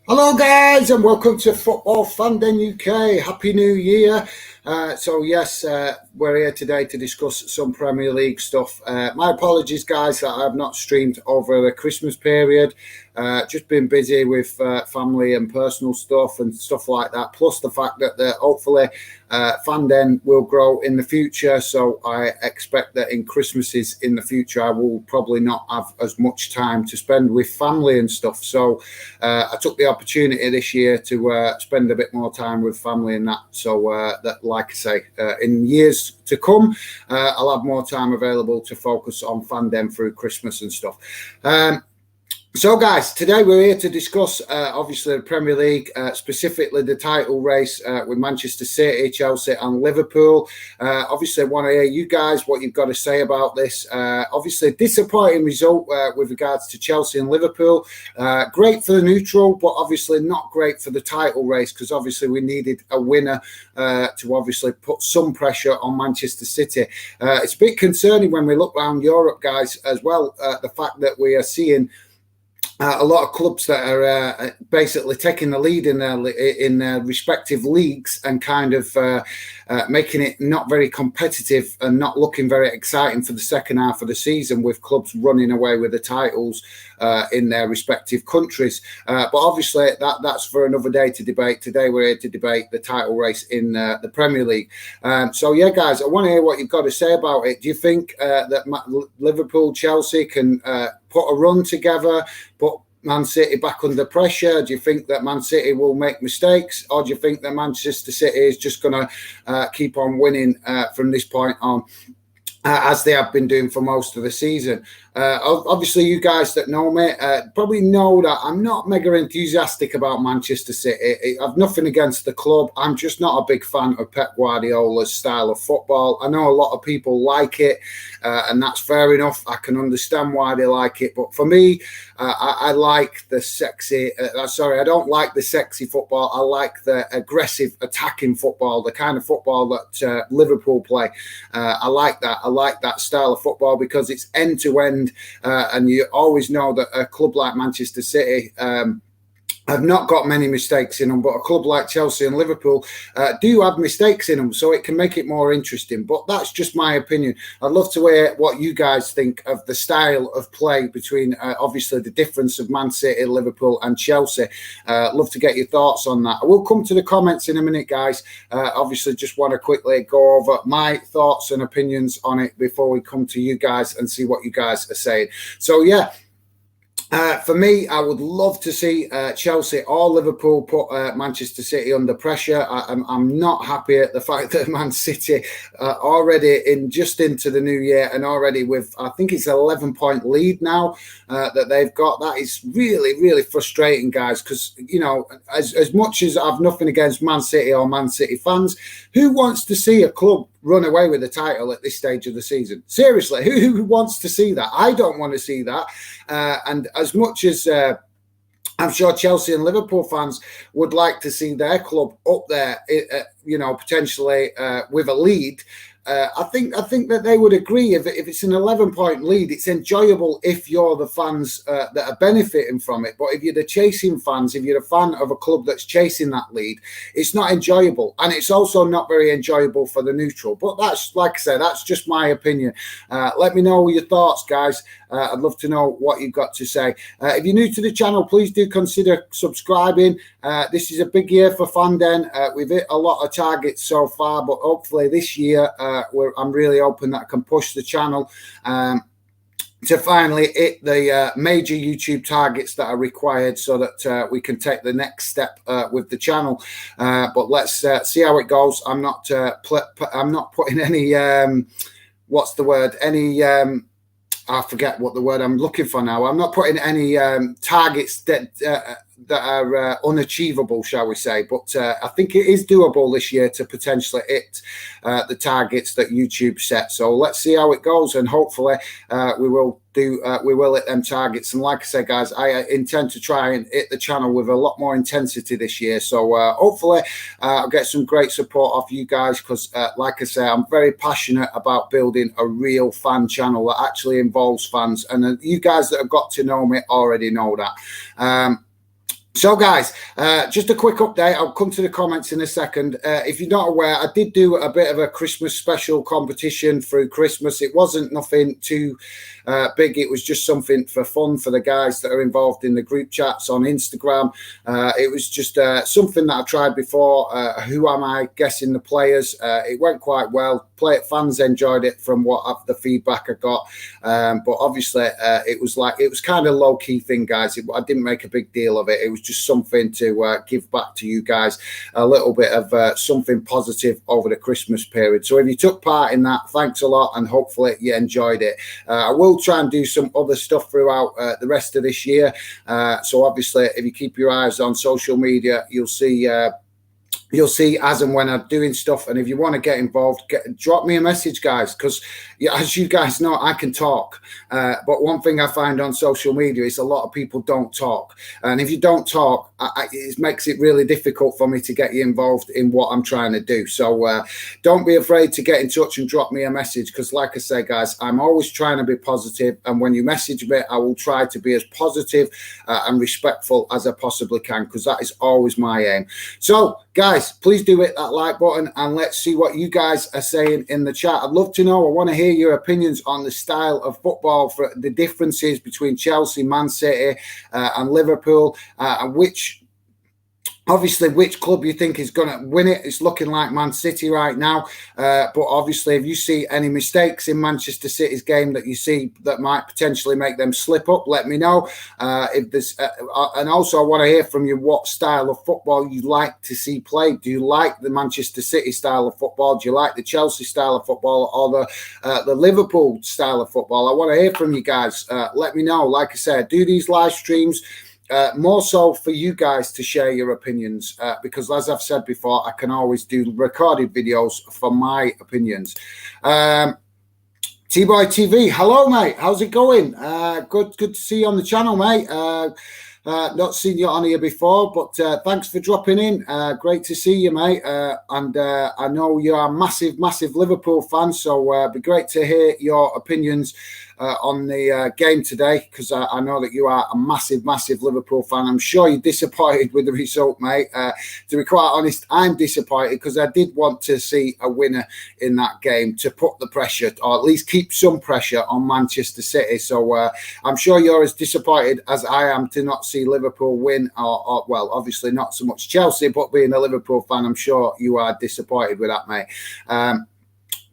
Hello, guys, and welcome to Football Fandom UK. Happy New Year. We're here today to discuss some Premier League stuff. My apologies, guys, that I've not streamed over the Christmas period. Just been busy with family and personal stuff and stuff like that. Plus the fact that hopefully Fandom will grow in the future. So I expect that in Christmases in the future, I will probably not have as much time to spend with family and stuff. So I took the opportunity this year to spend a bit more time with family and that. So that, like I say, in years to come, I'll have more time available to focus on Fandom through Christmas and stuff. So, guys, today we're here to discuss, obviously, the Premier League, specifically the title race with Manchester City, Chelsea and Liverpool. Obviously, I want to hear you guys what you've got to say about this. Obviously, disappointing result with regards to Chelsea and Liverpool. Great for the neutral, but obviously not great for the title race because obviously we needed a winner to obviously put some pressure on Manchester City. It's a bit concerning when we look around Europe, guys, as well, the fact that we are seeing a lot of clubs that are basically taking the lead in their respective leagues and kind of making it not very competitive and not looking very exciting for the second half of the season, with clubs running away with the titles in their respective countries. But obviously that's for another day to debate. Today we're here to debate the title race in the Premier League. So yeah, guys, I want to hear what you've got to say about it. Do you think that Liverpool, Chelsea can put a run together, put Man City back under pressure? Do you think that Man City will make mistakes, or do you think that Manchester City is just going to keep on winning from this point on, as they have been doing for most of the season? Obviously, you guys that know me probably know that I'm not mega enthusiastic about Manchester City. I've nothing against the club. I'm just not a big fan of Pep Guardiola's style of football. I know a lot of people like it, and that's fair enough. I can understand why they like it. But for me, I like the sexy. I don't like the sexy football. I like the aggressive, attacking football, the kind of football that Liverpool play. I like that. I like that style of football because it's end to end. And you always know that a club like Manchester City have not got many mistakes in them, but a club like Chelsea and Liverpool do have mistakes in them, so it can make it more interesting. But that's just my opinion. I'd love to hear what you guys think of the style of play between, obviously, the difference of Man City, Liverpool and Chelsea. Love to get your thoughts on that. I will come to the comments in a minute, guys. Obviously, just want to quickly go over my thoughts and opinions on it before we come to you guys and see what you guys are saying. So, yeah. For me, I would love to see Chelsea or Liverpool put Manchester City under pressure. I'm not happy at the fact that Man City already into the new year and already with, I think it's an 11-point lead now that they've got. That is really, really frustrating, guys, because, you know, as much as I've nothing against Man City or Man City fans, who wants to see a club run away with the title at this stage of the season? Seriously, who wants to see that? I don't want to see that. And as much as I'm sure Chelsea and Liverpool fans would like to see their club up there, potentially with a lead, I think that they would agree if it's an 11-point lead, it's enjoyable if you're the fans that are benefiting from it. But if you're the chasing fans, if you're a fan of a club that's chasing that lead, it's not enjoyable. And it's also not very enjoyable for the neutral. But that's, like I said, that's just my opinion. Let me know your thoughts, guys. I'd love to know what you've got to say. If you're new to the channel, please do consider subscribing. This is a big year for Fandom. We've hit a lot of targets so far, but hopefully this year I'm really hoping that I can push the channel to finally hit the major YouTube targets that are required so that we can take the next step with the channel. But let's see how it goes. I'm not putting any what's the word? I forget what the word I'm looking for now. I'm not putting any targets that are unachievable, shall we say. But I think it is doable this year to potentially hit the targets that YouTube set. So let's see how it goes, and hopefully we will hit them targets. And like I said, guys, I intend to try and hit the channel with a lot more intensity this year. So hopefully I'll get some great support off you guys, because like I say, I'm very passionate about building a real fan channel that actually involves fans. And you guys that have got to know me already know that. So, guys, just a quick update. I'll come to the comments in a second. If you're not aware, I did do a bit of a Christmas special competition through Christmas. It wasn't nothing too big. It was just something for fun for the guys that are involved in the group chats on Instagram. It was just something that I tried before. Who am I? Guessing the players. It went quite well. Fans enjoyed it from the feedback I got. But obviously, it was kind of low key thing, guys. I didn't make a big deal of it. It was just something to give back to you guys, a little bit of something positive over the Christmas period. So if you took part in that, thanks a lot, and hopefully you enjoyed it. I will try and do some other stuff throughout the rest of this year. So obviously, if you keep your eyes on social media, you'll see as and when I'm doing stuff. And if you want to get involved, drop me a message, guys, because as you guys know, I can talk. But one thing I find on social media is a lot of people don't talk. And if you don't talk, it makes it really difficult for me to get you involved in what I'm trying to do. So don't be afraid to get in touch and drop me a message, because like I say, guys, I'm always trying to be positive. And when you message me, I will try to be as positive and respectful as I possibly can, because that is always my aim. So, guys, please do hit that like button, and let's see what you guys are saying in the chat. I'd love to know. I want to hear your opinions on the style of football, for the differences between Chelsea, Man City, and Liverpool, and which club you think is going to win it. It's looking like Man City right now. But obviously, if you see any mistakes in Manchester City's game that you see that might potentially make them slip up, let me know. If there's, and also I want to hear from you what style of football you like to see played. Do you like the Manchester City style of football? Do you like the Chelsea style of football, or the Liverpool style of football? I want to hear from you guys. Let me know. Like I said, do these live streams more so for you guys to share your opinions, because as I've said before, I can always do recorded videos for my opinions. T-Boy TV, hello, mate. How's it going? Good to see you on the channel, mate. Not seen you on here before, but thanks for dropping in. Great to see you, mate. And I know you are a massive Liverpool fan, so it'd be great to hear your opinions on the game today, because I know that you are a massive Liverpool fan. I'm sure you're disappointed with the result, mate. To be quite honest, I'm disappointed, because I did want to see a winner in that game to put the pressure, or at least keep some pressure on Manchester City. So I'm sure you're as disappointed as I am to not see Liverpool win, or well, obviously not so much Chelsea, but being a Liverpool fan, I'm sure you are disappointed with that, mate.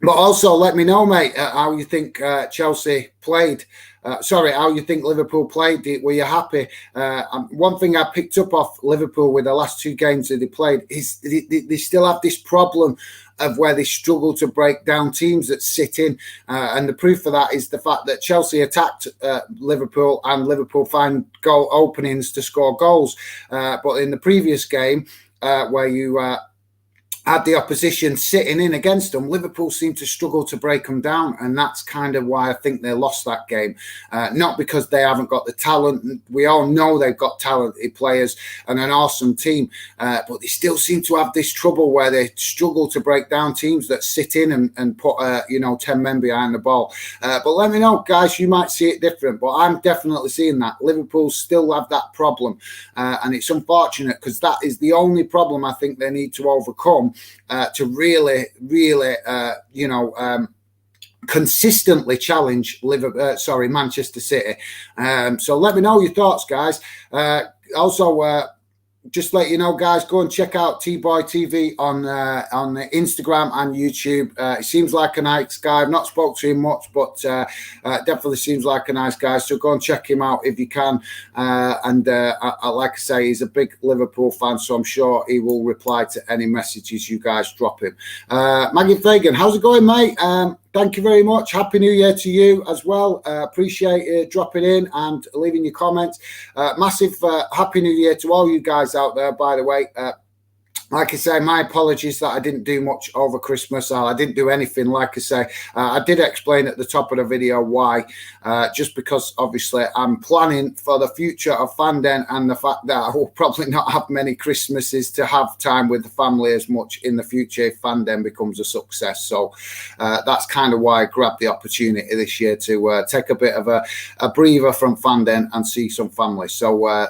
But also let me know, mate, how you think Chelsea played. How you think Liverpool played. Were you happy? One thing I picked up off Liverpool with the last two games that they played is they still have this problem of where they struggle to break down teams that sit in. And the proof for that is the fact that Chelsea attacked Liverpool, and Liverpool find goal openings to score goals. But in the previous game, where you had the opposition sitting in against them, Liverpool seemed to struggle to break them down, and that's kind of why I think they lost that game. Not because they haven't got the talent. We all know they've got talented players and an awesome team, but they still seem to have this trouble where they struggle to break down teams that sit in and put 10 men behind the ball. But let me know, guys, you might see it different, but I'm definitely seeing that. Liverpool still have that problem, and it's unfortunate, because that is the only problem I think they need to overcome to really, consistently challenge Manchester City. So let me know your thoughts, guys. Also, just let you know, guys, go and check out T-Boy TV on Instagram and YouTube. He seems like a nice guy. I've not spoke to him much, but definitely seems like a nice guy. So go and check him out if you can. Like I say, he's a big Liverpool fan, so I'm sure he will reply to any messages you guys drop him. Maggie Fagan, how's it going, mate? Thank you very much. Happy New Year to you as well. Appreciate you dropping in and leaving your comments. Massive Happy New Year to all you guys out there, by the way. Like I say, my apologies that I didn't do much over Christmas. I didn't do anything, like I say. I did explain at the top of the video why, just because obviously I'm planning for the future of Fanden, and the fact that I will probably not have many Christmases to have time with the family as much in the future if Fanden becomes a success. So that's kind of why I grabbed the opportunity this year to take a bit of a breather from Fanden and see some family. So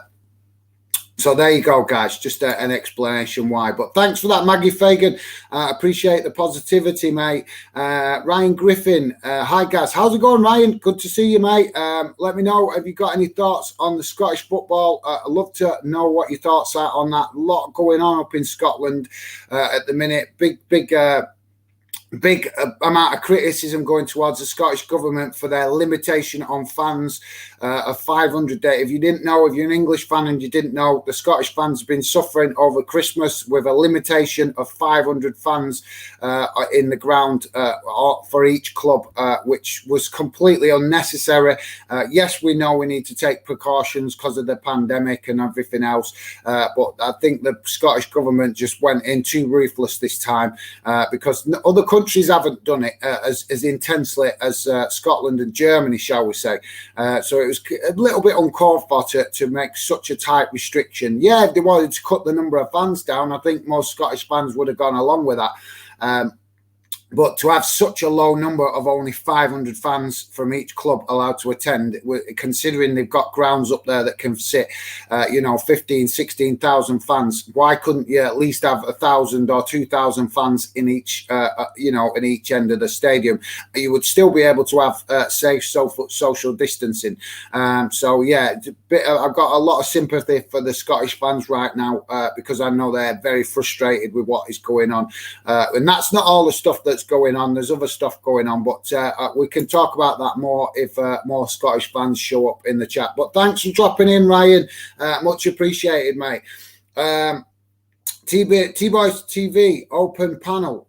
So there you go, guys. Just an explanation why. But thanks for that, Maggie Fagan. Appreciate the positivity, mate. Ryan Griffin. Hi, guys. How's it going, Ryan? Good to see you, mate. Let me know. Have you got any thoughts on the Scottish football? I'd love to know what your thoughts are on that. A lot going on up in Scotland at the minute. Big amount of criticism going towards the Scottish government for their limitation on fans of 500 days. If you didn't know, if you're an English fan and you didn't know, the Scottish fans have been suffering over Christmas with a limitation of 500 fans in the ground for each club, which was completely unnecessary. Yes, we know we need to take precautions because of the pandemic and everything else, but I think the Scottish government just went in too ruthless this time because other countries haven't done it as intensely as Scotland and Germany, shall we say. So it was a little bit uncalled for to make such a tight restriction. Yeah, if they wanted to cut the number of fans down, I think most Scottish fans would have gone along with that. But to have such a low number of only 500 fans from each club allowed to attend, considering they've got grounds up there that can sit, 15, 16,000 fans, why couldn't you at least have 1,000 or 2,000 fans in each, in each end of the stadium? You would still be able to have safe social distancing. So, yeah, I've got a lot of sympathy for the Scottish fans right now because I know they're very frustrated with what is going on. And that's not all the stuff that's going on. There's other stuff going on, but we can talk about that more if more Scottish fans show up in the chat. But thanks for dropping in, Ryan. Much appreciated, mate. T-Boys TV, open panel.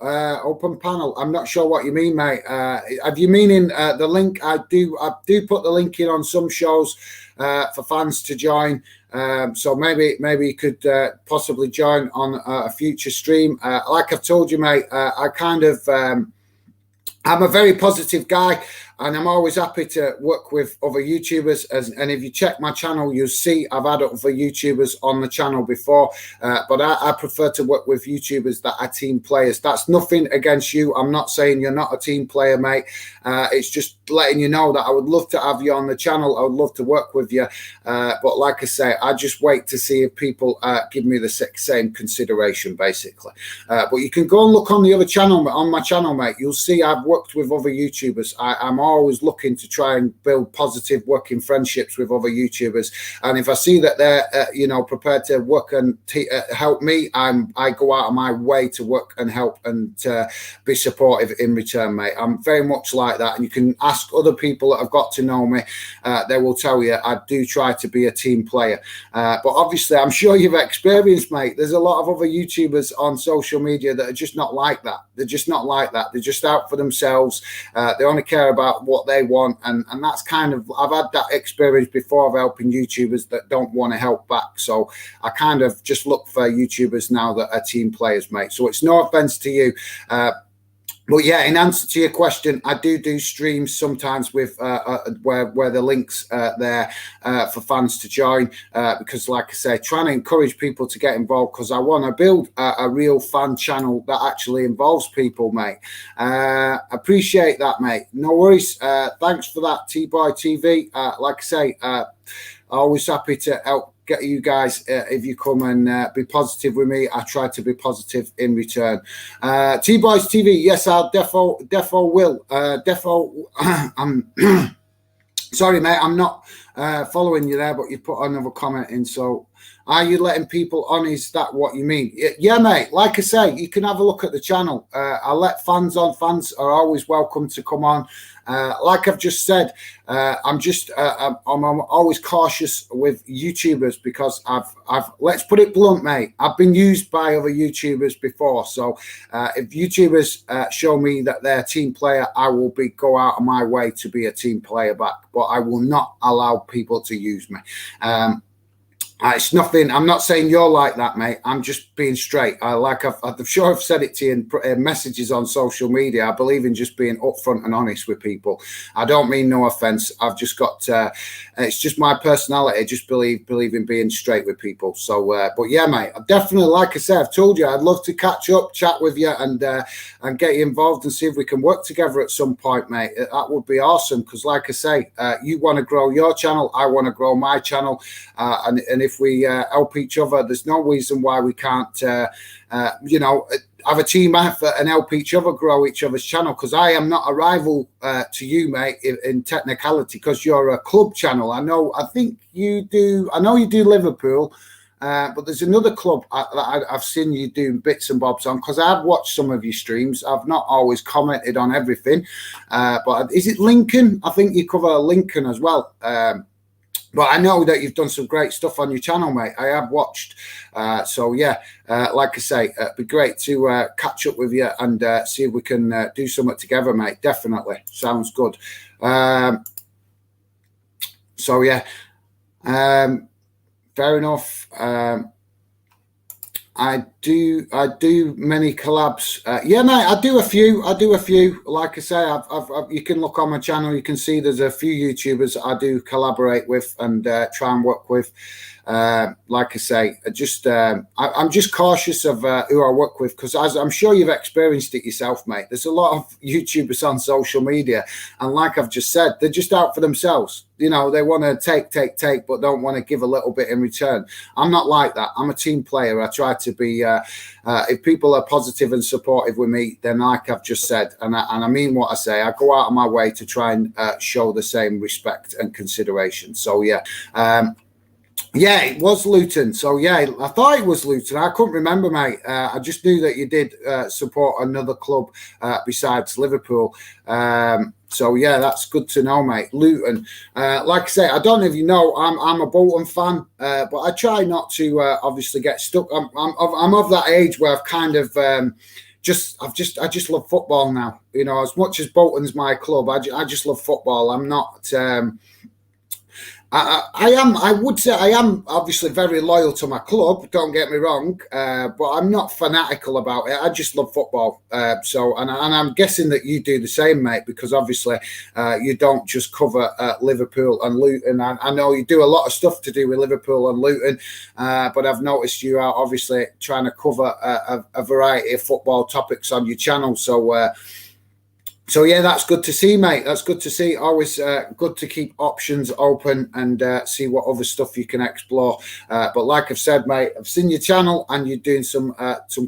I'm not sure what you mean, mate. Have you meaning the link? I do put the link in on some shows for fans to join. So maybe you could possibly join on a future stream. Like I've told you, mate, I'm a very positive guy, and I'm always happy to work with other YouTubers. And if you check my channel, you'll see I've had other YouTubers on the channel before. But I prefer to work with YouTubers that are team players. That's nothing against you. I'm not saying you're not a team player, mate. It's just letting you know that I would love to have you on the channel. I would love to work with you. But like I say, I just wait to see if people give me the same consideration, basically. But you can go and look on the other channel, on my channel, mate. You'll see I've worked with other YouTubers. I'm always looking to try and build positive working friendships with other YouTubers. And if I see that they're, prepared to work and help me, I go out of my way to work and help and be supportive in return, mate. I'm very much like that. And you can ask other people that have got to know me. They will tell you I do try to be a team player. But obviously, I'm sure you've experienced, mate. There's a lot of other YouTubers on social media that are just not like that. They're just not like that. They're just out for themselves. They only care about what they want. And that's kind of, I've had that experience before of helping YouTubers that don't want to help back. So I kind of just look for YouTubers now that are team players, mate. So it's no offense to you. But yeah, in answer to your question, I do streams sometimes with where the links there for fans to join because, like I say, trying to encourage people to get involved because I want to build a real fan channel that actually involves people, mate. Appreciate that, mate. No worries. Thanks for that, T-Boy TV. Like I say, always happy to help get you guys if you come and be positive with me. I try to be positive in return. T-Boys TV, yes, I'll defo will. I'm sorry, mate, I'm not following you there, but you put another comment in. So are you letting people on? Is that what you mean? Yeah, mate. Like I say, you can have a look at the channel. I let fans on. Fans are always welcome to come on. Like I've just said, I'm always cautious with YouTubers because let's put it blunt, mate. I've been used by other YouTubers before. So if YouTubers show me that they're a team player, I will go out of my way to be a team player back. But I will not allow people to use me. It's nothing. I'm not saying you're like that, mate. I'm just being straight. I'm sure I've said it to you in messages on social media. I believe in just being upfront and honest with people. I don't mean no offense. I've just got. It's just my personality. I just believe in being straight with people. So, but yeah, mate. I definitely, like I said, I've told you, I'd love to catch up, chat with you, and get you involved and see if we can work together at some point, mate. That would be awesome. Because, like I say, you want to grow your channel, I want to grow my channel, and if we help each other, there's no reason why we can't, have a team effort and help each other grow each other's channel, because I am not a rival to you, mate, in technicality, because you're a club channel. I know you do Liverpool, but there's another club I've seen you doing bits and bobs on, because I've watched some of your streams. I've not always commented on everything, but is it Lincoln? I think you cover Lincoln as well. But I know that you've done some great stuff on your channel, mate. I have watched. So, yeah, like I say, it'd be great to catch up with you and see if we can do something together, mate. Definitely. Sounds good. So, yeah, fair enough. I do many collabs. Yeah, mate, I do a few. Like I say, you can look on my channel. You can see there's a few YouTubers I do collaborate with and try and work with. Like I say, I'm just cautious of who I work with, because as I'm sure you've experienced it yourself, mate, there's a lot of YouTubers on social media, and like I've just said, they're just out for themselves. You know, they want to take, but don't want to give a little bit in return. I'm not like that. I'm a team player. I try to be, if people are positive and supportive with me, then like I've just said, and I mean what I say, I go out of my way to try and show the same respect and consideration. So, yeah. Yeah, it was Luton. So, yeah, I thought it was Luton. I couldn't remember, mate. I just knew that you did support another club besides Liverpool. So, yeah, that's good to know, mate. Luton. Like I say, I don't know if you know, I'm a Bolton fan, but I try not to obviously get stuck. I'm of that age where I've kind of I just love football now. You know, as much as Bolton's my club, I just love football. I'm not... I would say I am obviously very loyal to my club, don't get me wrong, but I'm not fanatical about it. I just love football. And I'm guessing that you do the same, mate, because obviously you don't just cover Liverpool and Luton. I know you do a lot of stuff to do with Liverpool and Luton, but I've noticed you are obviously trying to cover a variety of football topics on your channel. So, yeah, that's good to see, mate. That's good to see. Always good to keep options open and see what other stuff you can explore. But like I've said, mate, I've seen your channel and you're doing some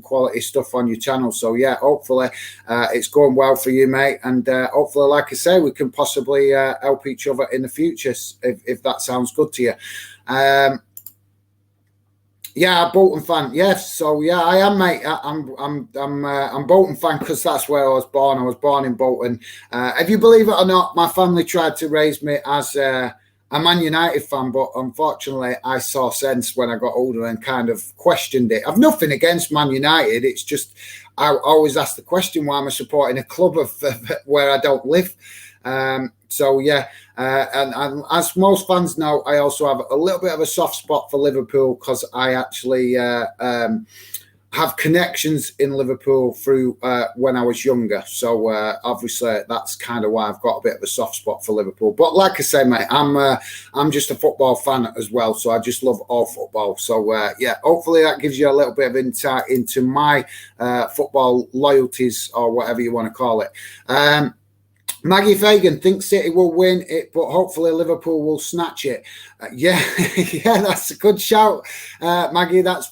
quality stuff on your channel. So, yeah, hopefully it's going well for you, mate. And hopefully, like I say, we can possibly help each other in the future if that sounds good to you. Yeah, Bolton fan. Yes, so yeah, I am, mate. I'm Bolton fan because that's where I was born. I was born in Bolton. If you believe it or not, my family tried to raise me as a Man United fan, but unfortunately, I saw sense when I got older and kind of questioned it. I've nothing against Man United. It's just I always ask the question: why am I supporting a club of where I don't live? So yeah, and as most fans know, I also have a little bit of a soft spot for Liverpool because I actually have connections in Liverpool through when I was younger. So obviously that's kind of why I've got a bit of a soft spot for Liverpool. But like I say, mate, I'm just a football fan as well. So I just love all football. So yeah, hopefully that gives you a little bit of insight into my football loyalties or whatever you want to call it. Maggie Fagan thinks City will win it, but hopefully Liverpool will snatch it. Yeah, yeah, that's a good shout, Maggie. That's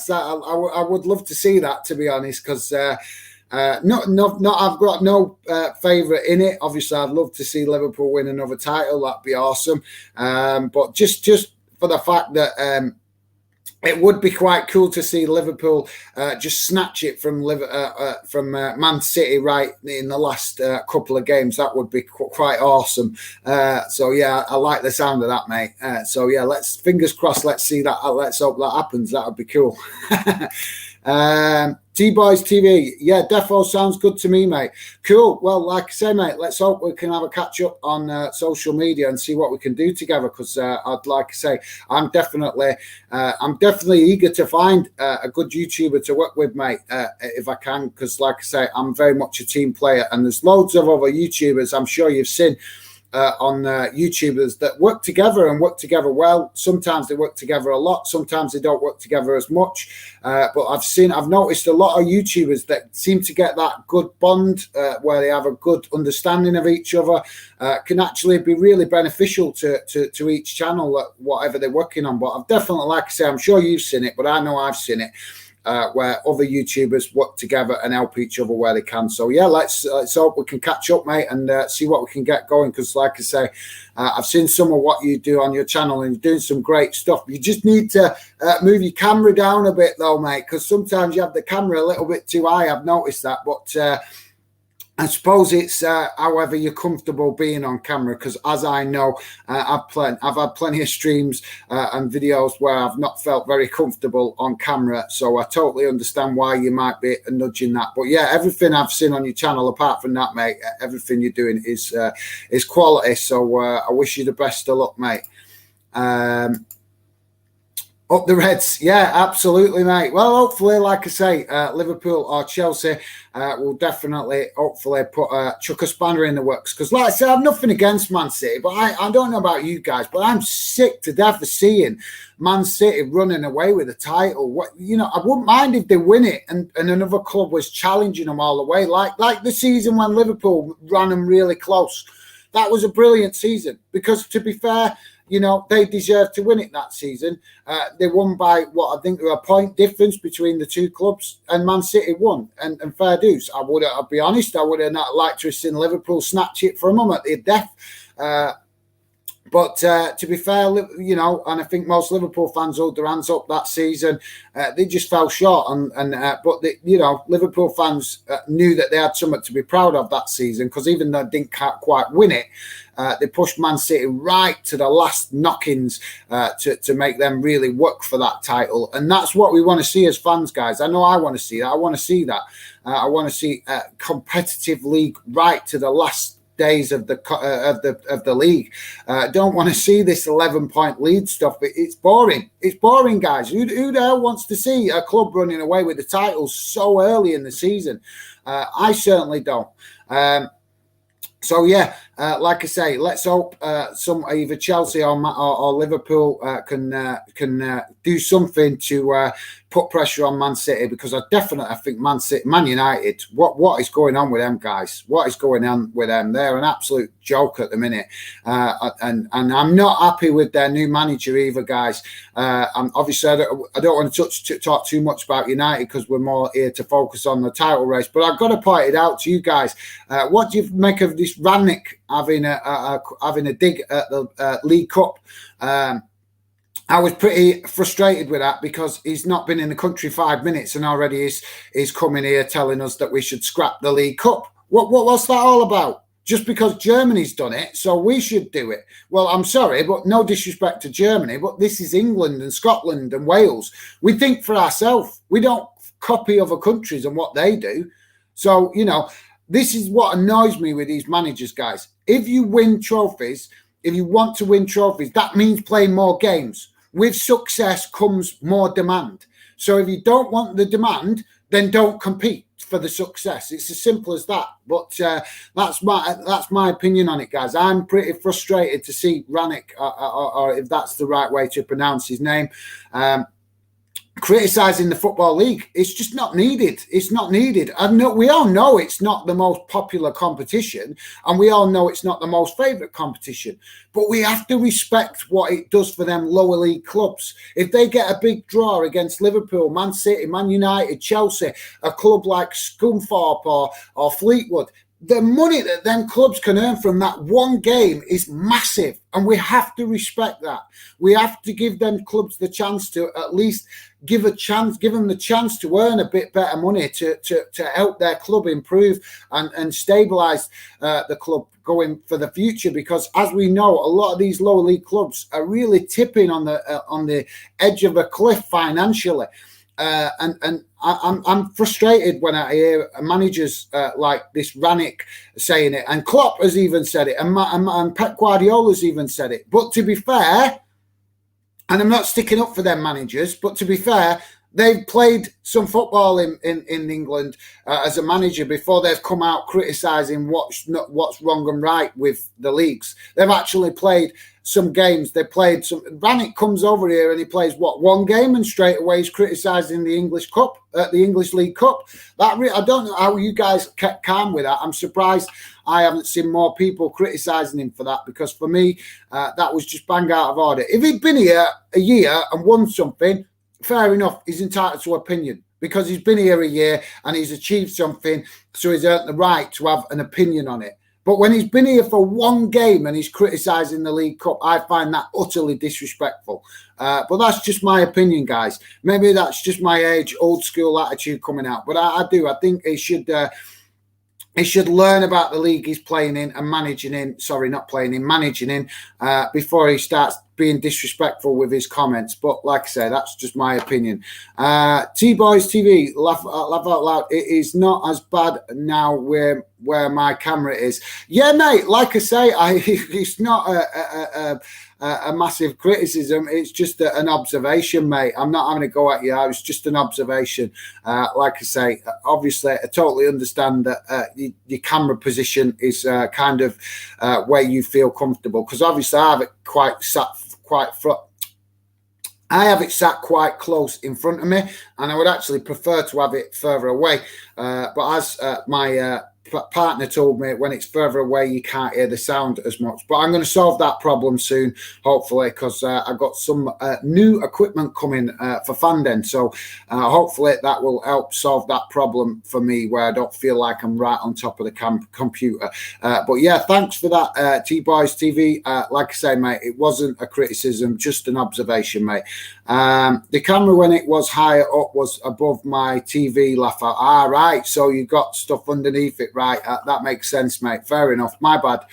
I would love to see that, to be honest, because I've got no favourite in it. Obviously, I'd love to see Liverpool win another title. That'd be awesome. But just for the fact that it would be quite cool to see Liverpool just snatch it from Man City right in the last couple of games. That would be quite awesome. So yeah, I like the sound of that, mate. So yeah, let's fingers crossed. Let's see that. Let's hope that happens. That would be cool. T-Boys TV, yeah, defo sounds good to me, mate. Cool. Well, like I say, mate, let's hope we can have a catch up on social media and see what we can do together. Because I'd like to say, I'm definitely eager to find a good YouTuber to work with, mate, if I can. Because, like I say, I'm very much a team player, and there's loads of other YouTubers I'm sure you've seen on YouTubers that work together and work together well. Sometimes they work together a lot. Sometimes they don't work together as much. But I've noticed a lot of YouTubers that seem to get that good bond where they have a good understanding of each other. Can actually be really beneficial to each channel, whatever they're working on. But I've definitely, like I say, I'm sure you've seen it, but I know I've seen it. Where other YouTubers work together and help each other where they can. So yeah, let's hope we can catch up, mate, and see what we can get going. Because like I say, I've seen some of what you do on your channel, and you're doing some great stuff. You just need to move your camera down a bit, though, mate, because sometimes you have the camera a little bit too high. I've noticed that, but I suppose it's however you're comfortable being on camera, because as I know, I've had plenty of streams and videos where I've not felt very comfortable on camera. So I totally understand why you might be nudging that. But yeah, everything I've seen on your channel, apart from that, mate, everything you're doing is quality. So I wish you the best of luck, mate. Up the Reds, yeah, absolutely, mate. Well, hopefully, like I say, Liverpool or Chelsea will definitely, hopefully, chuck a spanner in the works. Because, like I said, I have nothing against Man City, but I don't know about you guys, but I'm sick to death of seeing Man City running away with the title. I wouldn't mind if they win it and another club was challenging them all the way, like the season when Liverpool ran them really close. That was a brilliant season because, to be fair, they deserved to win it that season. They won by what I think there were a point difference between the two clubs, and Man City won. And fair dues. I'll be honest, I would have not liked to have seen Liverpool snatch it from them at their death. But to be fair, and I think most Liverpool fans hold their hands up that season. They just fell short, but Liverpool fans knew that they had something to be proud of that season, because even though they didn't quite win it, they pushed Man City right to the last knockings to make them really work for that title, and that's what we want to see as fans, guys. I know I want to see that. I want to see that. I want to see a competitive league right to the last days of the league. Don't want to see this 11-point lead stuff. It's boring. It's boring, guys. Who the hell wants to see a club running away with the title so early in the season? I certainly don't. So yeah, like I say, let's hope either Chelsea or Liverpool can do something to put pressure on Man City, because I think Man United, what is going on with them, guys? What is going on with them? They're an absolute joke at the minute, and I'm not happy with their new manager either, guys. Obviously, I don't want to talk too much about United because we're more here to focus on the title race. But I've got to point it out to you guys. What do you make of this Ranić having a dig at the League Cup? I was pretty frustrated with that, because he's not been in the country 5 minutes and already is coming here telling us that we should scrap the League Cup. What's that all about? Just because Germany's done it, so we should do it. Well, I'm sorry, but no disrespect to Germany, but this is England and Scotland and Wales. We think for ourselves. We don't copy other countries and what they do. So, this is what annoys me with these managers, guys. If you win trophies, if you want to win trophies, that means playing more games. With success comes more demand. So if you don't want the demand, then don't compete for the success. It's as simple as that. But that's my opinion on it, guys. I'm pretty frustrated to see Ranić, or if that's the right way to pronounce his name, criticising the Football League. It's just not needed. It's not needed. We all know it's not the most popular competition, and we all know it's not the most favourite competition, but we have to respect what it does for them lower league clubs. If they get a big draw against Liverpool, Man City, Man United, Chelsea, a club like Scunthorpe or Fleetwood, the money that them clubs can earn from that one game is massive, and we have to respect that. We have to give them clubs the chance to at least give them the chance to earn a bit better money to help their club improve and stabilise the club going for the future. Because as we know, a lot of these lower league clubs are really tipping on the edge of a cliff financially. And I'm frustrated when I hear managers like this Ranić saying it, and Klopp has even said it, and Pep Guardiola's even said it. But to be fair, and I'm not sticking up for them managers, but to be fair, They've played some football in England as a manager before they've come out criticising what's wrong and right with the leagues. They've actually played some games. They played some. Vanek comes over here and he plays one game, and straight away he's criticising the English Cup, the English League Cup. I don't know how you guys kept calm with that. I'm surprised I haven't seen more people criticising him for that, because for me that was just bang out of order. If he'd been here a year and won something, fair enough, he's entitled to opinion, because he's been here a year and he's achieved something, so he's earned the right to have an opinion on it. But when he's been here for one game and he's criticising the League Cup, I find that utterly disrespectful. But that's just my opinion, guys. Maybe that's just my age, old school attitude coming out. But I do. I think he should learn about the league he's playing in and managing in. Sorry, not playing in, managing in, before he starts being disrespectful with his comments. But like I say, that's just my opinion. T-Boys TV, laugh out loud. It is not as bad now where my camera is. Yeah, mate, like I say, it's not a massive criticism. It's just an observation, mate. I'm not having a go at you. It's just an observation. Like I say, obviously, I totally understand that your camera position is kind of where you feel comfortable, because obviously I have it sat quite close in front of me, and I would actually prefer to have it further away. But as my partner told me, when it's further away you can't hear the sound as much. But I'm going to solve that problem soon, hopefully, because I've got some new equipment coming for Fanden, so hopefully that will help solve that problem for me, where I don't feel like I'm right on top of the computer. But yeah, thanks for that, T-Boys TV. Like I say, mate, it wasn't a criticism, just an observation, mate. The camera, when it was higher up, was above my TV, laugh out. Right, so you got stuff underneath it, right? That makes sense, mate. Fair enough. My bad.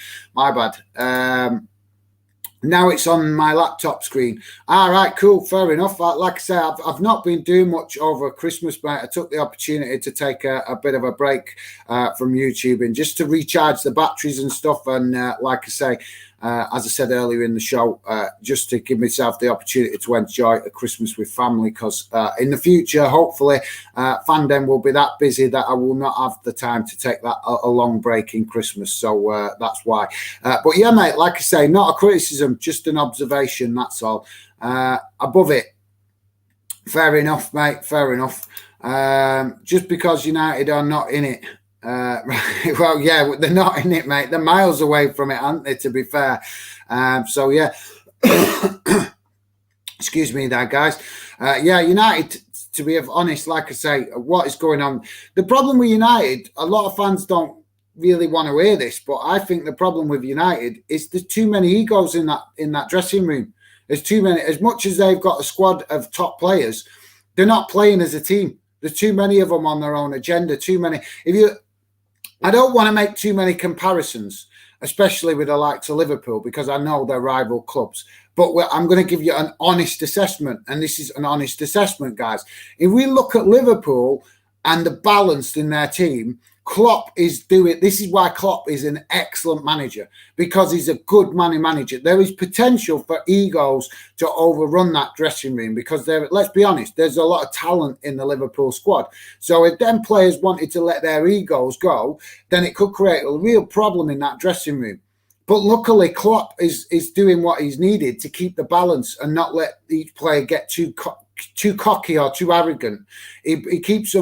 Now it's on my laptop screen. All right, cool. Fair enough. Like I say, I've not been doing much over Christmas, mate. I took the opportunity to take a bit of a break from YouTube, and just to recharge the batteries and stuff. And like I say, as I said earlier in the show, just to give myself the opportunity to enjoy a Christmas with family, because in the future, hopefully, Fandom will be that busy that I will not have the time to take that a long break in Christmas. So that's why. But yeah, mate, like I say, not a criticism, just an observation, that's all. Above it, fair enough, mate, fair enough. Just because United are not in it. Right, well, yeah, they're not in it, mate. They're miles away from it, aren't they, to be fair? So yeah. Excuse me there, guys. Yeah, United, to be honest, like I say, what is going on? The problem with United, a lot of fans don't really want to hear this, but I think the problem with United is there's too many egos in that dressing room. There's too many. As much as they've got a squad of top players, they're not playing as a team. There's too many of them on their own agenda. Too many. I don't want to make too many comparisons, especially with the likes of Liverpool, because I know they're rival clubs. But I'm going to give you an honest assessment, and this is an honest assessment, guys. If we look at Liverpool and the balance in their team, Klopp is doing. This is why Klopp is an excellent manager, because he's a good manager. There is potential for egos to overrun that dressing room, because let's be honest, there's a lot of talent in the Liverpool squad. So if them players wanted to let their egos go, then it could create a real problem in that dressing room. But luckily, Klopp is doing what he's needed to keep the balance and not let each player get too cocky or too arrogant. He keeps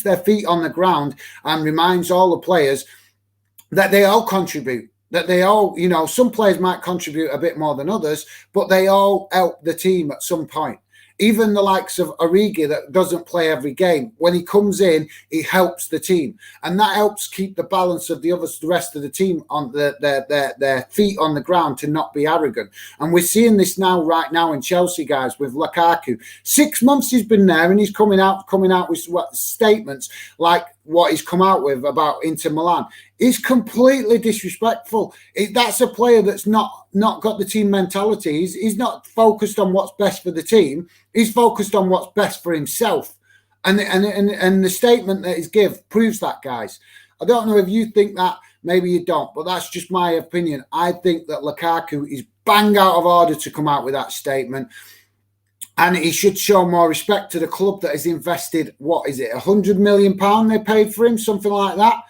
their feet on the ground and reminds all the players that they all contribute. That they all, some players might contribute a bit more than others, but they all help the team at some point. Even the likes of Origi, that doesn't play every game, when he comes in, he helps the team, and that helps keep the balance of the rest of the team on their feet on the ground to not be arrogant. And we're seeing this right now in Chelsea, guys, with Lukaku. 6 months he's been there, and he's coming out with statements like what he's come out with about Inter Milan. It's completely disrespectful. That's a player that's not got the team mentality. He's not focused on what's best for the team. He's focused on what's best for himself. And the statement that he's give proves that, guys. I don't know if you think that, maybe you don't, but that's just my opinion. I think that Lukaku is bang out of order to come out with that statement. And he should show more respect to the club that has invested, what is it, £100 million they paid for him, something like that.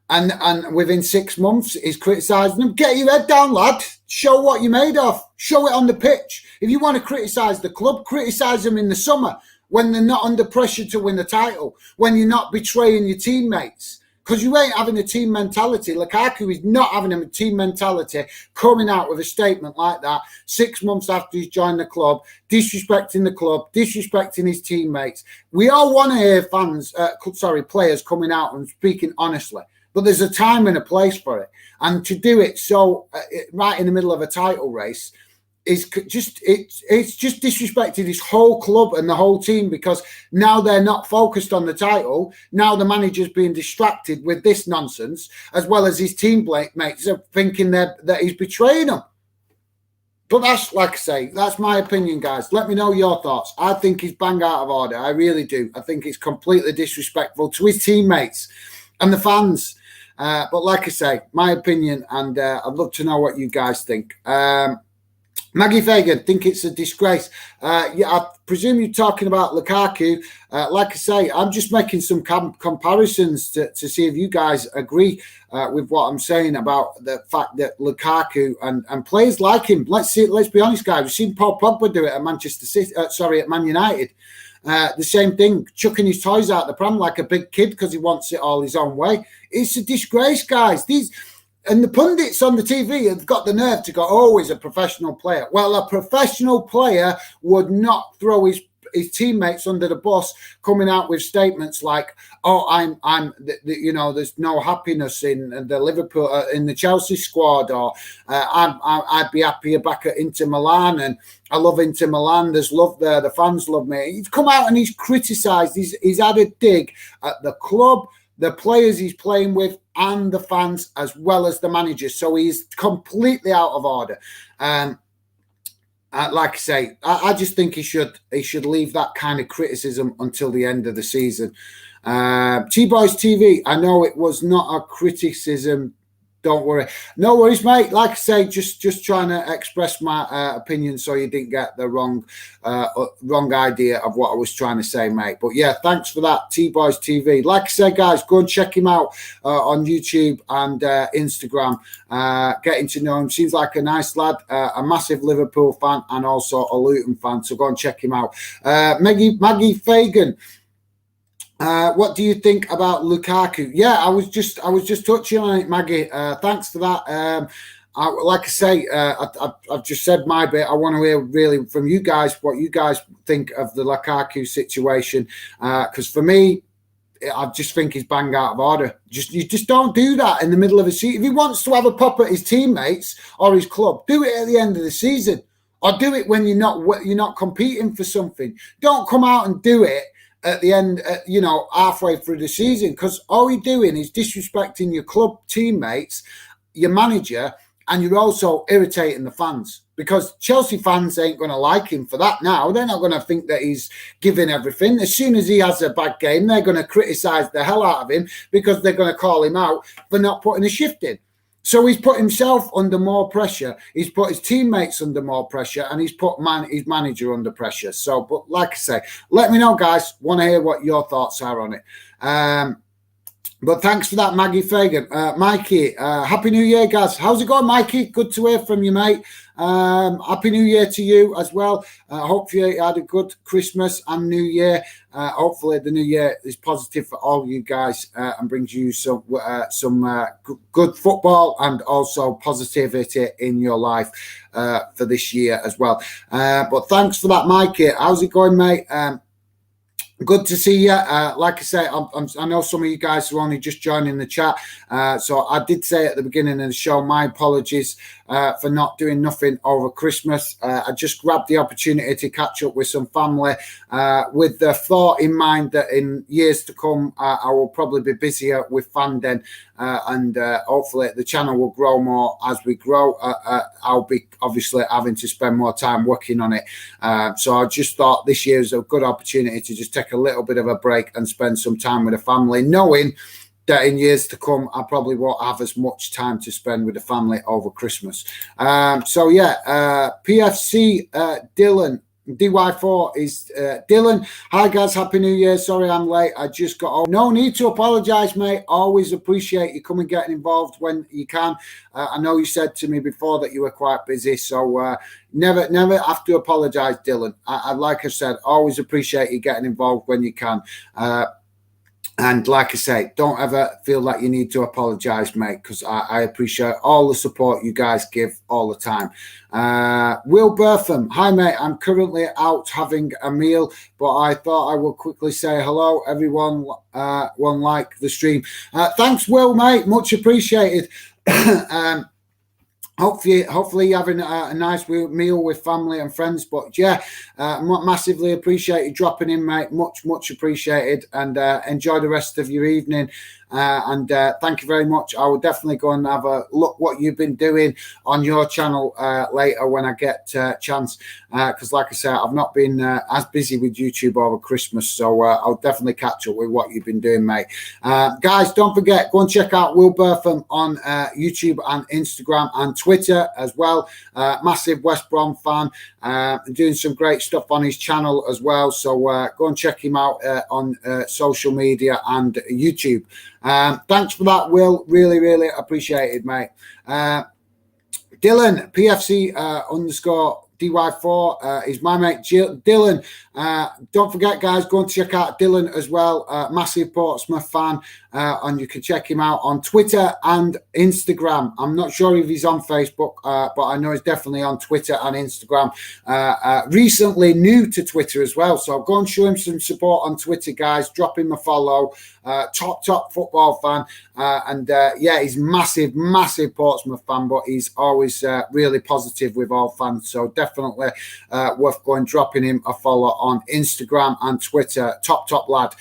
And within 6 months, he's criticising them. Get your head down, lad. Show what you're made of. Show it on the pitch. If you want to criticise the club, criticise them in the summer when they're not under pressure to win the title, when you're not betraying your teammates. Because you ain't having a team mentality. Lukaku is not having a team mentality, coming out with a statement like that 6 months after he's joined the club, disrespecting the club, disrespecting his teammates. We all want to hear players coming out and speaking honestly. But there's a time and a place for it. And to do it so right in the middle of a title race is it's just disrespected his whole club and the whole team, because now they're not focused on the title. Now the manager's being distracted with this nonsense, as well as his teammates are thinking that he's betraying them. But that's, like I say, that's my opinion, guys. Let me know your thoughts. I think he's bang out of order. I really do. I think it's completely disrespectful to his teammates and the fans. But like I say, my opinion, and I'd love to know what you guys think. Maggie Fagan, think it's a disgrace. Yeah, I presume you're talking about Lukaku. Like I say, I'm just making some comparisons to see if you guys agree with what I'm saying about the fact that Lukaku and players like him. Let's be honest, guys. We've seen Paul Pogba do it at Manchester City. At Man United. The same thing, chucking his toys out the pram like a big kid because he wants it all his own way. It's a disgrace, guys. And the pundits on the TV have got the nerve to go, oh, he's a professional player. Well, a professional player would not throw his teammates under the bus, coming out with statements like, "Oh, there's no happiness in the Liverpool, in the Chelsea squad," or "I'd be happier back at Inter Milan, and I love Inter Milan. There's love there. The fans love me." He's come out and he's criticised. He's had a dig at the club, the players he's playing with, and the fans, as well as the manager. So he's completely out of order. Like I say, I just think he should leave that kind of criticism until the end of the season. T-Boys TV, I know it was not a criticism. Don't worry. No worries, mate. Like I say, just trying to express my opinion so you didn't get the wrong idea of what I was trying to say, mate. But yeah, thanks for that, T-Boys TV. Like I say, guys, go and check him out on YouTube and Instagram. Getting to know him. Seems like a nice lad, a massive Liverpool fan and also a Luton fan. So go and check him out. Maggie Fagan. What do you think about Lukaku? Yeah, I was just touching on it, Maggie. Thanks for that. Like I say, I've just said my bit. I want to hear really from you guys what you guys think of the Lukaku situation. Because for me, I just think he's bang out of order. You just don't do that in the middle of a season. If he wants to have a pop at his teammates or his club, do it at the end of the season, or do it when you're not competing for something. Don't come out and do it at the end, halfway through the season, because all you're doing is disrespecting your club teammates, your manager, and you're also irritating the fans, because Chelsea fans ain't going to like him for that now. They're not going to think that he's giving everything. As soon as he has a bad game, they're going to criticise the hell out of him, because they're going to call him out for not putting a shift in. So he's put himself under more pressure. He's put his teammates under more pressure, and he's put his manager under pressure. So, but like I say, let me know, guys. Want to hear what your thoughts are on it. But thanks for that, Maggie Fagan. Mikey, Happy New Year, guys. How's it going, Mikey? Good to hear from you, mate. Happy New Year to you as well. Hope you had a good Christmas and New Year. Hopefully the New Year is positive for all you guys and brings you some good football and also positivity in your life for this year as well. But thanks for that, Mikey. How's it going, mate? Good to see you. Like I say, I know some of you guys are only just joining the chat. So I did say at the beginning of the show, my apologies for not doing nothing over Christmas. I just grabbed the opportunity to catch up with some family with the thought in mind that in years to come, I will probably be busier with Fanden and hopefully the channel will grow more as we grow. I'll be obviously having to spend more time working on it. So I just thought this year is a good opportunity to just take a little bit of a break and spend some time with the family, knowing that in years to come, I probably won't have as much time to spend with the family over Christmas. So yeah, PFC Dylan, DY4 is Dylan. Hi guys, happy new year. Sorry I'm late, I just got home. No need to apologize, mate. Always appreciate you coming getting involved when you can. I know you said to me before that you were quite busy, so never have to apologize, Dylan. I like I said, always appreciate you getting involved when you can. And like I say, don't ever feel like you need to apologise, mate, because I appreciate all the support you guys give all the time. Will Bertham, hi, mate. I'm currently out having a meal, but I thought I would quickly say hello, everyone. One like the stream. Thanks, Will, mate. Much appreciated. Hopefully you're having a nice meal with family and friends. But yeah, massively appreciate you dropping in, mate. Much appreciated, and enjoy the rest of your evening. And thank you very much. I will definitely go and have a look what you've been doing on your channel later when I get a chance. Because like I said, I've not been as busy with YouTube over Christmas. So I'll definitely catch up with what you've been doing, mate. Guys, don't forget, go and check out Will Bertham on YouTube and Instagram and Twitter as well. Massive West Brom fan. Doing some great stuff on his channel as well. So go and check him out on social media and YouTube. Thanks for that, Will. Really appreciated, mate. Dylan, PFC underscore DY4 is my mate Dylan. Don't forget, guys, go and check out Dylan as well. Massive Portsmouth fan, and you can check him out on Twitter and Instagram. I'm not sure if he's on Facebook, but I know he's definitely on Twitter and Instagram. Recently new to Twitter as well, so go and show him some support on Twitter, guys. Drop him a follow. Top football fan, and yeah, he's massive Portsmouth fan, but he's always really positive with all fans. So definitely worth going dropping him a follow on Instagram and Twitter. Top lad.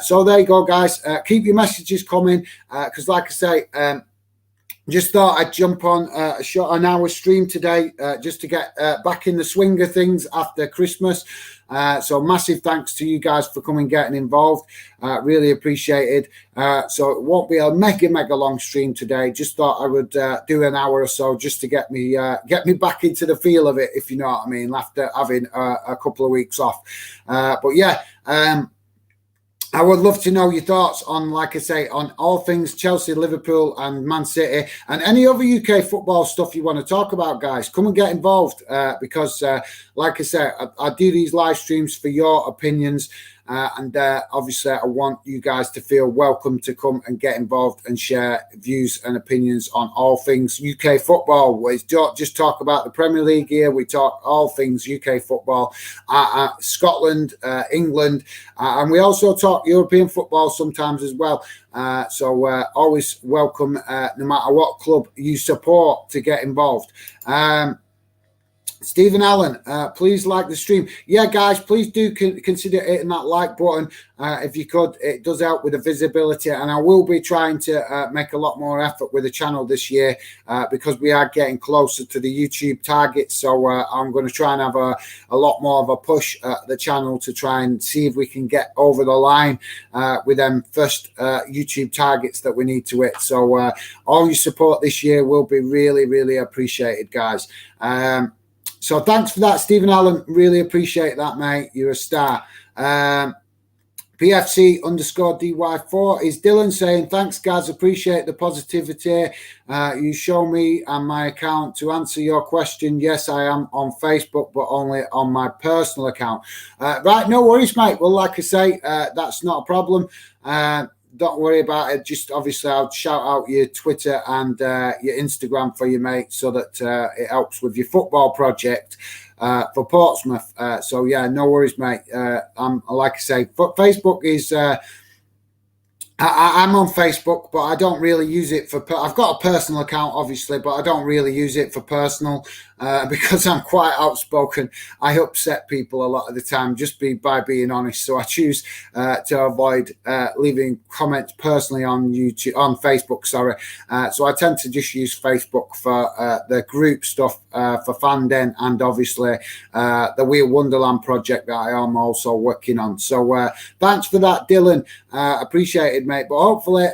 So there you go, guys. Keep your messages coming, because like I say, just thought I'd jump on an hour stream today just to get back in the swing of things after Christmas. So massive thanks to you guys for coming getting involved. Really appreciated. So it won't be a mega long stream today. Just thought I would do an hour or so just to get me back into the feel of it, if you know what I mean, after having a couple of weeks off. But yeah, I would love to know your thoughts on, like I say, on all things Chelsea, Liverpool and Man City, and any other UK football stuff you want to talk about, guys. Come and get involved, because like I say, I do these live streams for your opinions, and obviously I want you guys to feel welcome to come and get involved and share views and opinions on all things UK football. We don't just talk about the Premier League here, we talk all things UK football, Scotland, England, and we also talk European football sometimes as well. So always welcome, no matter what club you support, to get involved. Stephen Allen, please like the stream. Yeah, guys, please do consider hitting that like button if you could. It does help with the visibility, and I will be trying to make a lot more effort with the channel this year because we are getting closer to the YouTube target. So I'm going to try and have a lot more of a push at the channel to try and see if we can get over the line with them first YouTube targets that we need to hit. So all your support this year will be really appreciated, guys. So thanks for that, Stephen Allen. Really appreciate that, mate. You're a star. PFC underscore DY4 is Dylan saying, thanks, guys. Appreciate the positivity. You show me and my account to answer your question. Yes, I am on Facebook, but only on my personal account. Right, no worries, mate. Well, like I say, that's not a problem. Don't worry about it. Just obviously I'll shout out your Twitter and your Instagram for you, mate, so that it helps with your football project for Portsmouth. So yeah, no worries, mate. I'm like I say, Facebook is I'm on Facebook, but I don't really use it for. I've got a personal account, obviously, but I don't really use it for personal because I'm quite outspoken. I upset people a lot of the time just by being honest. So I choose to avoid leaving comments personally on Facebook. Sorry. So I tend to just use Facebook for the group stuff for Fanden and obviously the Wheel Wonderland project that I am also working on. So thanks for that, Dylan. Appreciate it, mate. But hopefully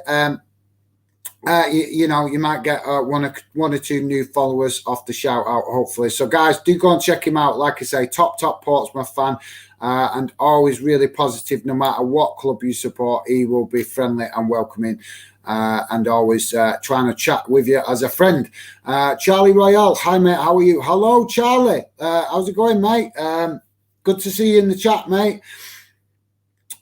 you know, you might get one or two new followers off the shout out, hopefully. So, guys, do go and check him out. Like I say, top Portsmouth fan, and always really positive. No matter what club you support, he will be friendly and welcoming, and always trying to chat with you as a friend. Charlie Royale, hi mate, how are you? Hello, Charlie. How's it going, mate? Good to see you in the chat, mate.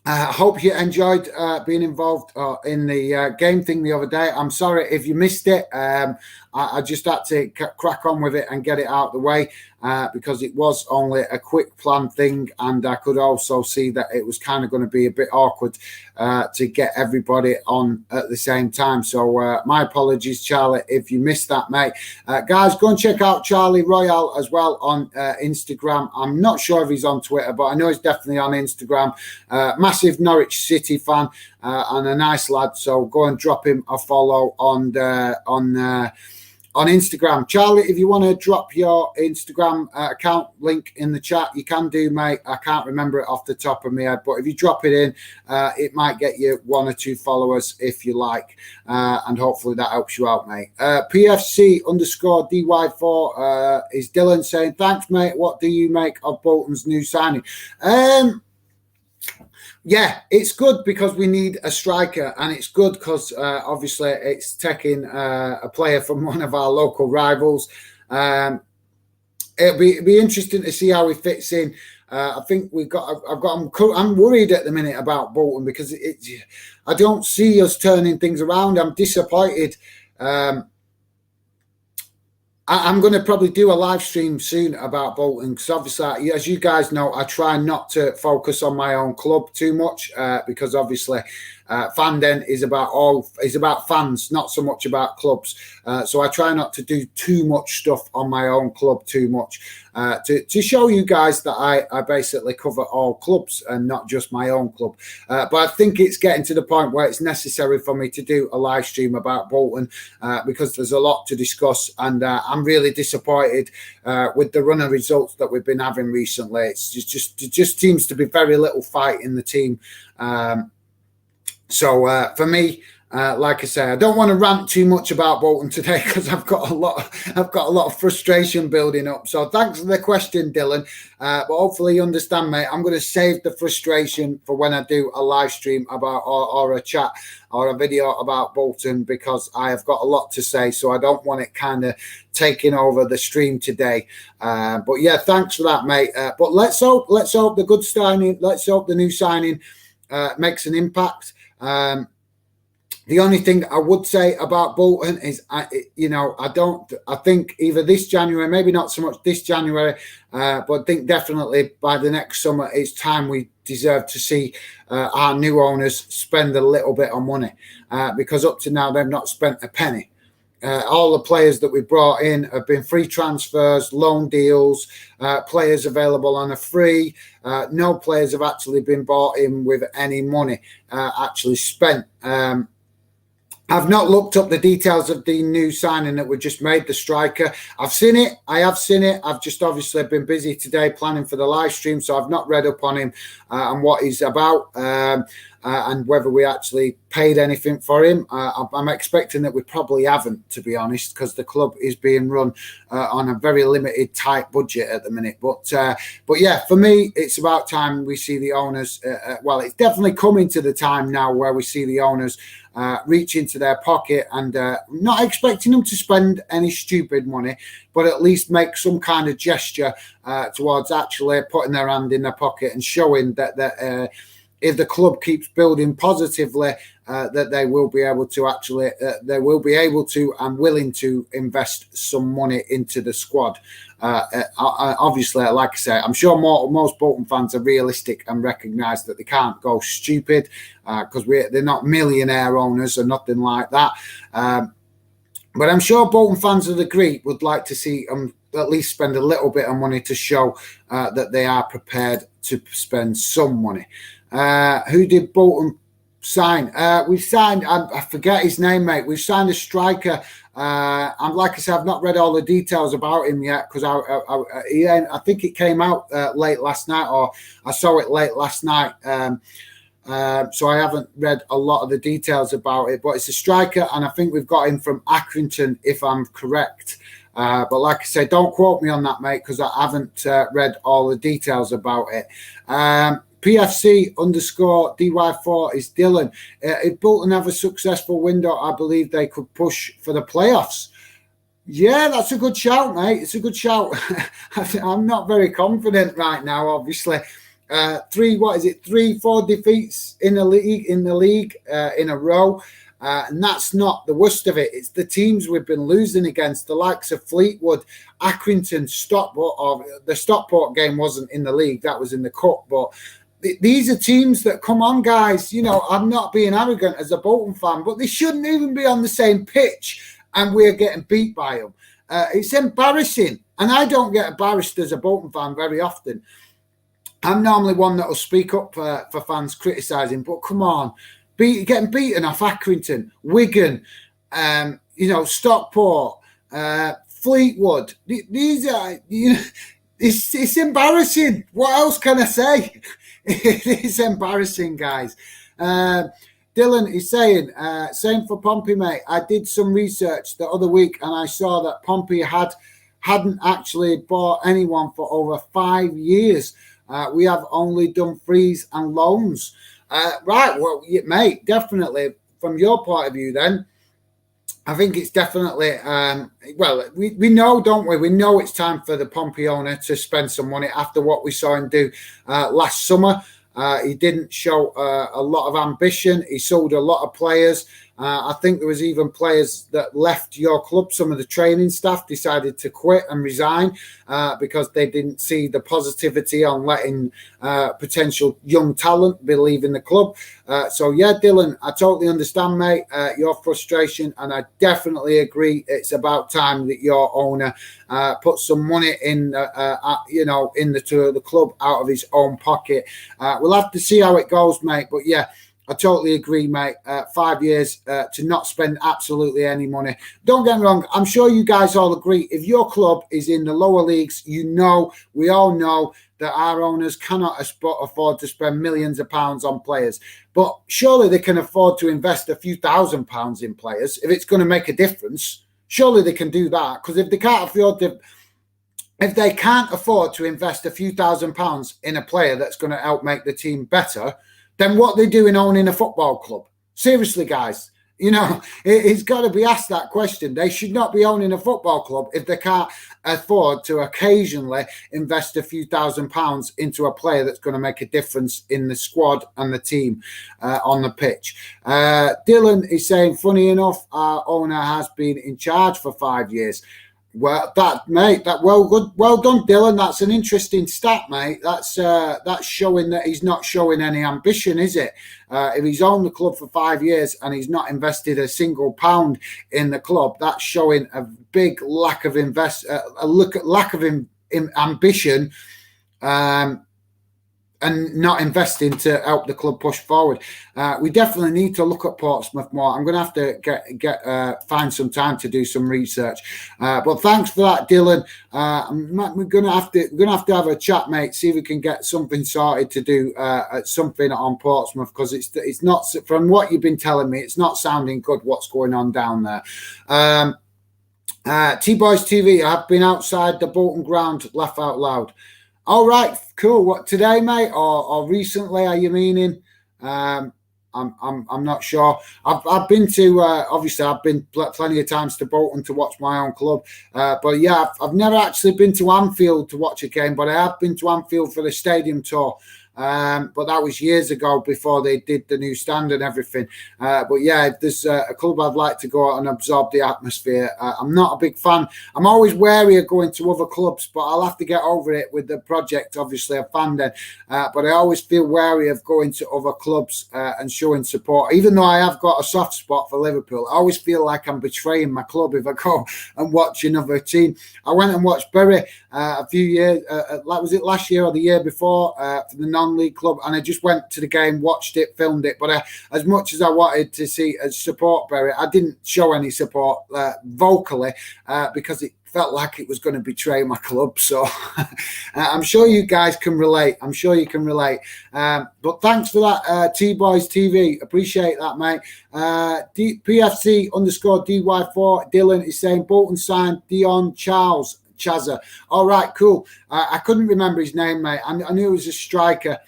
I hope you enjoyed being involved in the game thing the other day. I'm sorry if you missed it. I just had to crack on with it and get it out of the way because it was only a quick plan thing, and I could also see that it was kind of going to be a bit awkward to get everybody on at the same time. So my apologies, Charlie, if you missed that, mate. Guys, go and check out Charlie Royale as well on Instagram. I'm not sure if he's on Twitter, but I know he's definitely on Instagram. Massive Norwich City fan and a nice lad. So go and drop him a follow on Instagram. Charlie, if you want to drop your Instagram account link in the chat, you can do, mate. I can't remember it off the top of my head, but if you drop it in, it might get you one or two followers if you like, and hopefully that helps you out, mate. PFC_DY4 is Dylan saying, thanks, mate. What do you make of Bolton's new signing? Yeah, it's good because we need a striker, and it's good because obviously it's taking a player from one of our local rivals. It'll be interesting to see how he fits in. I think I'm worried at the minute about Bolton because I don't see us turning things around. I'm disappointed. I'm going to probably do a live stream soon about Bolton because obviously, as you guys know, I try not to focus on my own club too much because obviously Fandom is about fans, not so much about clubs. So I try not to do too much stuff on my own club too much to show you guys that I basically cover all clubs and not just my own club. But I think it's getting to the point where it's necessary for me to do a live stream about Bolton because there's a lot to discuss, and I'm really disappointed with the run of results that we've been having recently. It just seems to be very little fight in the team. So for me, like I say, I don't want to rant too much about Bolton today because I've got a lot of frustration building up. So thanks for the question, Dylan. But hopefully you understand, mate. I'm going to save the frustration for when I do a live stream about or a chat or a video about Bolton because I have got a lot to say. So I don't want it kind of taking over the stream today. But yeah, thanks for that, mate. But let's hope the good signing. Let's hope the new signing makes an impact. The only thing I would say about Bolton is, I think either this January, maybe not so much this January, but I think definitely by the next summer, it's time we deserve to see our new owners spend a little bit of money because up to now, they've not spent a penny. All the players that we brought in have been free transfers, loan deals, players available on a free. No players have actually been bought in with any money actually spent. I've not looked up the details of the new signing that we just made, the striker. I've seen it. I have seen it. I've just obviously been busy today planning for the live stream, so I've not read up on him and what he's about and whether we actually paid anything for him. I'm expecting that we probably haven't, to be honest, because the club is being run on a very limited, tight budget at the minute. But yeah, for me, it's about time we see the owners. Well, it's definitely coming to the time now where we see the owners reach into their pocket and not expecting them to spend any stupid money, but at least make some kind of gesture towards actually putting their hand in their pocket and showing that if the club keeps building positively, that they will be able to and willing to invest some money into the squad. Obviously, like I say, I'm sure most Bolton fans are realistic and recognise that they can't go stupid because they're not millionaire owners or nothing like that. But I'm sure Bolton fans would agree, would like to see them at least spend a little bit of money to show that they are prepared to spend some money. Who did Bolton sign? We signed, I forget his name, mate. We've signed a striker. And like I said, I've not read all the details about him yet because I think it came out late last night, or I saw it late last night. So I haven't read a lot of the details about it, but it's a striker, and I think we've got him from Accrington, if I'm correct. But like I say, don't quote me on that, mate, because I haven't read all the details about it. PFC_DY4 is Dylan. If Bolton have a successful window, I believe they could push for the playoffs. Yeah, that's a good shout, mate. It's a good shout. I'm not very confident right now, obviously. 3-4 defeats in the league in a row. And that's not the worst of it. It's the teams we've been losing against, the likes of Fleetwood, Accrington, Stockport. Or the Stockport game wasn't in the league, that was in the cup. But these are teams that, come on, guys, you know, I'm not being arrogant as a Bolton fan, but they shouldn't even be on the same pitch, and we're getting beat by them. It's embarrassing, and I don't get embarrassed as a Bolton fan very often. I'm normally one that will speak up for fans criticising, but come on, getting beaten off Accrington, Wigan, Stockport, Fleetwood. These are, it's embarrassing. What else can I say? It's embarrassing, guys. Dylan is saying, same for Pompey, mate. I did some research the other week, and I saw that Pompey hadn't actually bought anyone for over 5 years. We have only done frees and loans. Right, well, mate, definitely from your point of view then, I think it's definitely, we know, don't we? We know it's time for the Pompey owner to spend some money after what we saw him do last summer. He didn't show a lot of ambition. He sold a lot of players. I think there was even players that left your club. Some of the training staff decided to quit and resign because they didn't see the positivity on letting potential young talent be leaving the club. So, yeah, Dylan, I totally understand, mate, your frustration, and I definitely agree it's about time that your owner put some money in, the club out of his own pocket. We'll have to see how it goes, mate, but, yeah, I totally agree, mate. 5 years to not spend absolutely any money. Don't get me wrong. I'm sure you guys all agree. If your club is in the lower leagues, we all know that our owners cannot afford to spend millions of pounds on players. But surely they can afford to invest a few £1,000s in players if it's going to make a difference. Surely they can do that, because if they can't afford to invest a few £1,000s in a player that's going to help make the team better, then what they do in owning a football club? Seriously, guys, it's got to be asked that question. They should not be owning a football club if they can't afford to occasionally invest a few £1,000s into a player that's going to make a difference in the squad and the team on the pitch. Dylan is saying, funny enough, our owner has been in charge for 5 years. Well, well done, Dylan. That's an interesting stat, mate. That's showing that he's not showing any ambition, is it? If he's owned the club for 5 years and he's not invested a single pound in the club, that's showing a big lack of ambition, and not investing to help the club push forward. We definitely need to look at Portsmouth more. I'm going to have to find some time to do some research. But thanks for that, Dylan. We're going to have a chat, mate. See if we can get something sorted to do something on Portsmouth, because it's not, from what you've been telling me, it's not sounding good what's going on down there. T-Boys TV, I've been outside the Bolton ground, laugh out loud. All right, cool. What, today, mate, or recently? Are you meaning? I'm not sure. I've been to obviously I've been plenty of times to Bolton to watch my own club, but yeah, I've never actually been to Anfield to watch a game, but I have been to Anfield for the stadium tour. But that was years ago, before they did the new stand and everything. But yeah, if there's a club I'd like to go out and absorb the atmosphere. I'm not a big fan. I'm always wary of going to other clubs, but I'll have to get over it with the project, obviously, a fan then. But I always feel wary of going to other clubs and showing support. Even though I have got a soft spot for Liverpool, I always feel like I'm betraying my club if I go and watch another team. I went and watched Bury a few years, was it last year or the year before, for the non-league club, and I just went to the game, watched it, filmed it. But as much as I wanted to see support Bury, I didn't show any support vocally because it felt like it was going to betray my club. So I'm sure you guys can relate. I'm sure you can relate. But thanks for that, T-Boys TV. Appreciate that, mate. PFC_DY4 Dylan is saying Bolton signed Dion Charles. Chazza. All right, cool. I couldn't remember his name, mate. I knew he was a striker.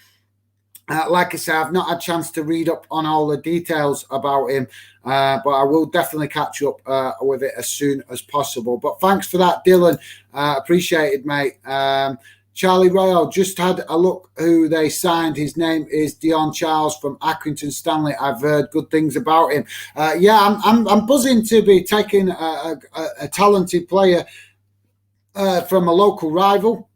Like I said, I've not had a chance to read up on all the details about him, but I will definitely catch up with it as soon as possible. But thanks for that, Dylan. Appreciated, mate. Charlie Royal just had a look who they signed. His name is Dion Charles from Accrington Stanley. I've heard good things about him. Yeah, I'm buzzing to be taking a talented player from a local rival.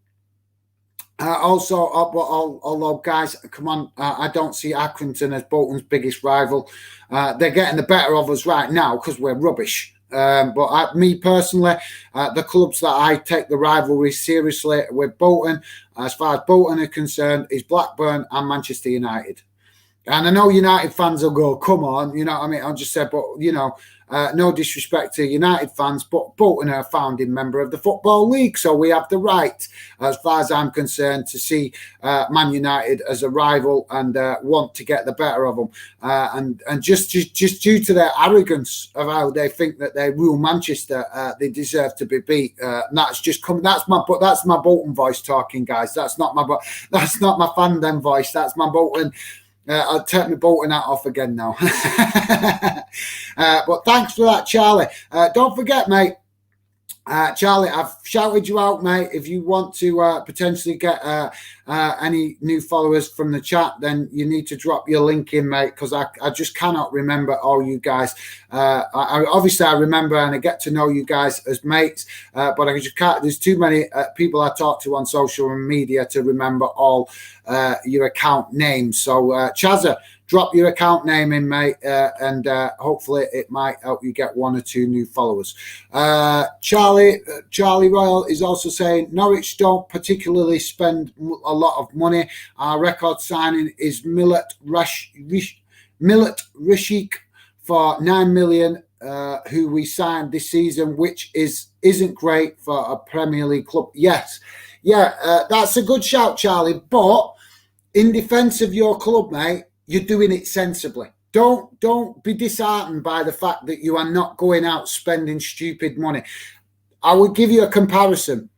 Although guys, come on, I don't see Accrington as Bolton's biggest rival. They're getting the better of us right now because we're rubbish. Me personally, the clubs that I take the rivalry seriously with Bolton, as far as Bolton are concerned, is Blackburn and Manchester United. And I know United fans will go, come on, you know what I mean? I'll just say, but, you know, no disrespect to United fans, but Bolton are a founding member of the Football League, so we have the right, as far as I'm concerned, to see Man United as a rival and want to get the better of them. And just due to their arrogance of how they think that they rule Manchester, they deserve to be beat. That's just coming. That's my Bolton voice talking, guys. That's not my fandom voice. That's my Bolton. I'll take my Bolton hat off again now. But thanks for that, Charlie. Don't forget, mate. Charlie, I've shouted you out, mate. If you want to potentially get any new followers from the chat, then you need to drop your link in, mate, because I just cannot remember all you guys. Obviously, I remember and I get to know you guys as mates, but I just can't. There's too many people I talk to on social media to remember all your account names. So, Chazza, drop your account name in, mate, and hopefully it might help you get 1 or 2 new followers. Charlie Royal is also saying Norwich don't particularly spend a lot of money. Our record signing is Millet Rishik for 9 million, who we signed this season, which isn't great for a Premier League club. Yes, yeah, that's a good shout, Charlie. But in defence of your club, mate, you're doing it sensibly. Don't be disheartened by the fact that you are not going out spending stupid money. I would give you a comparison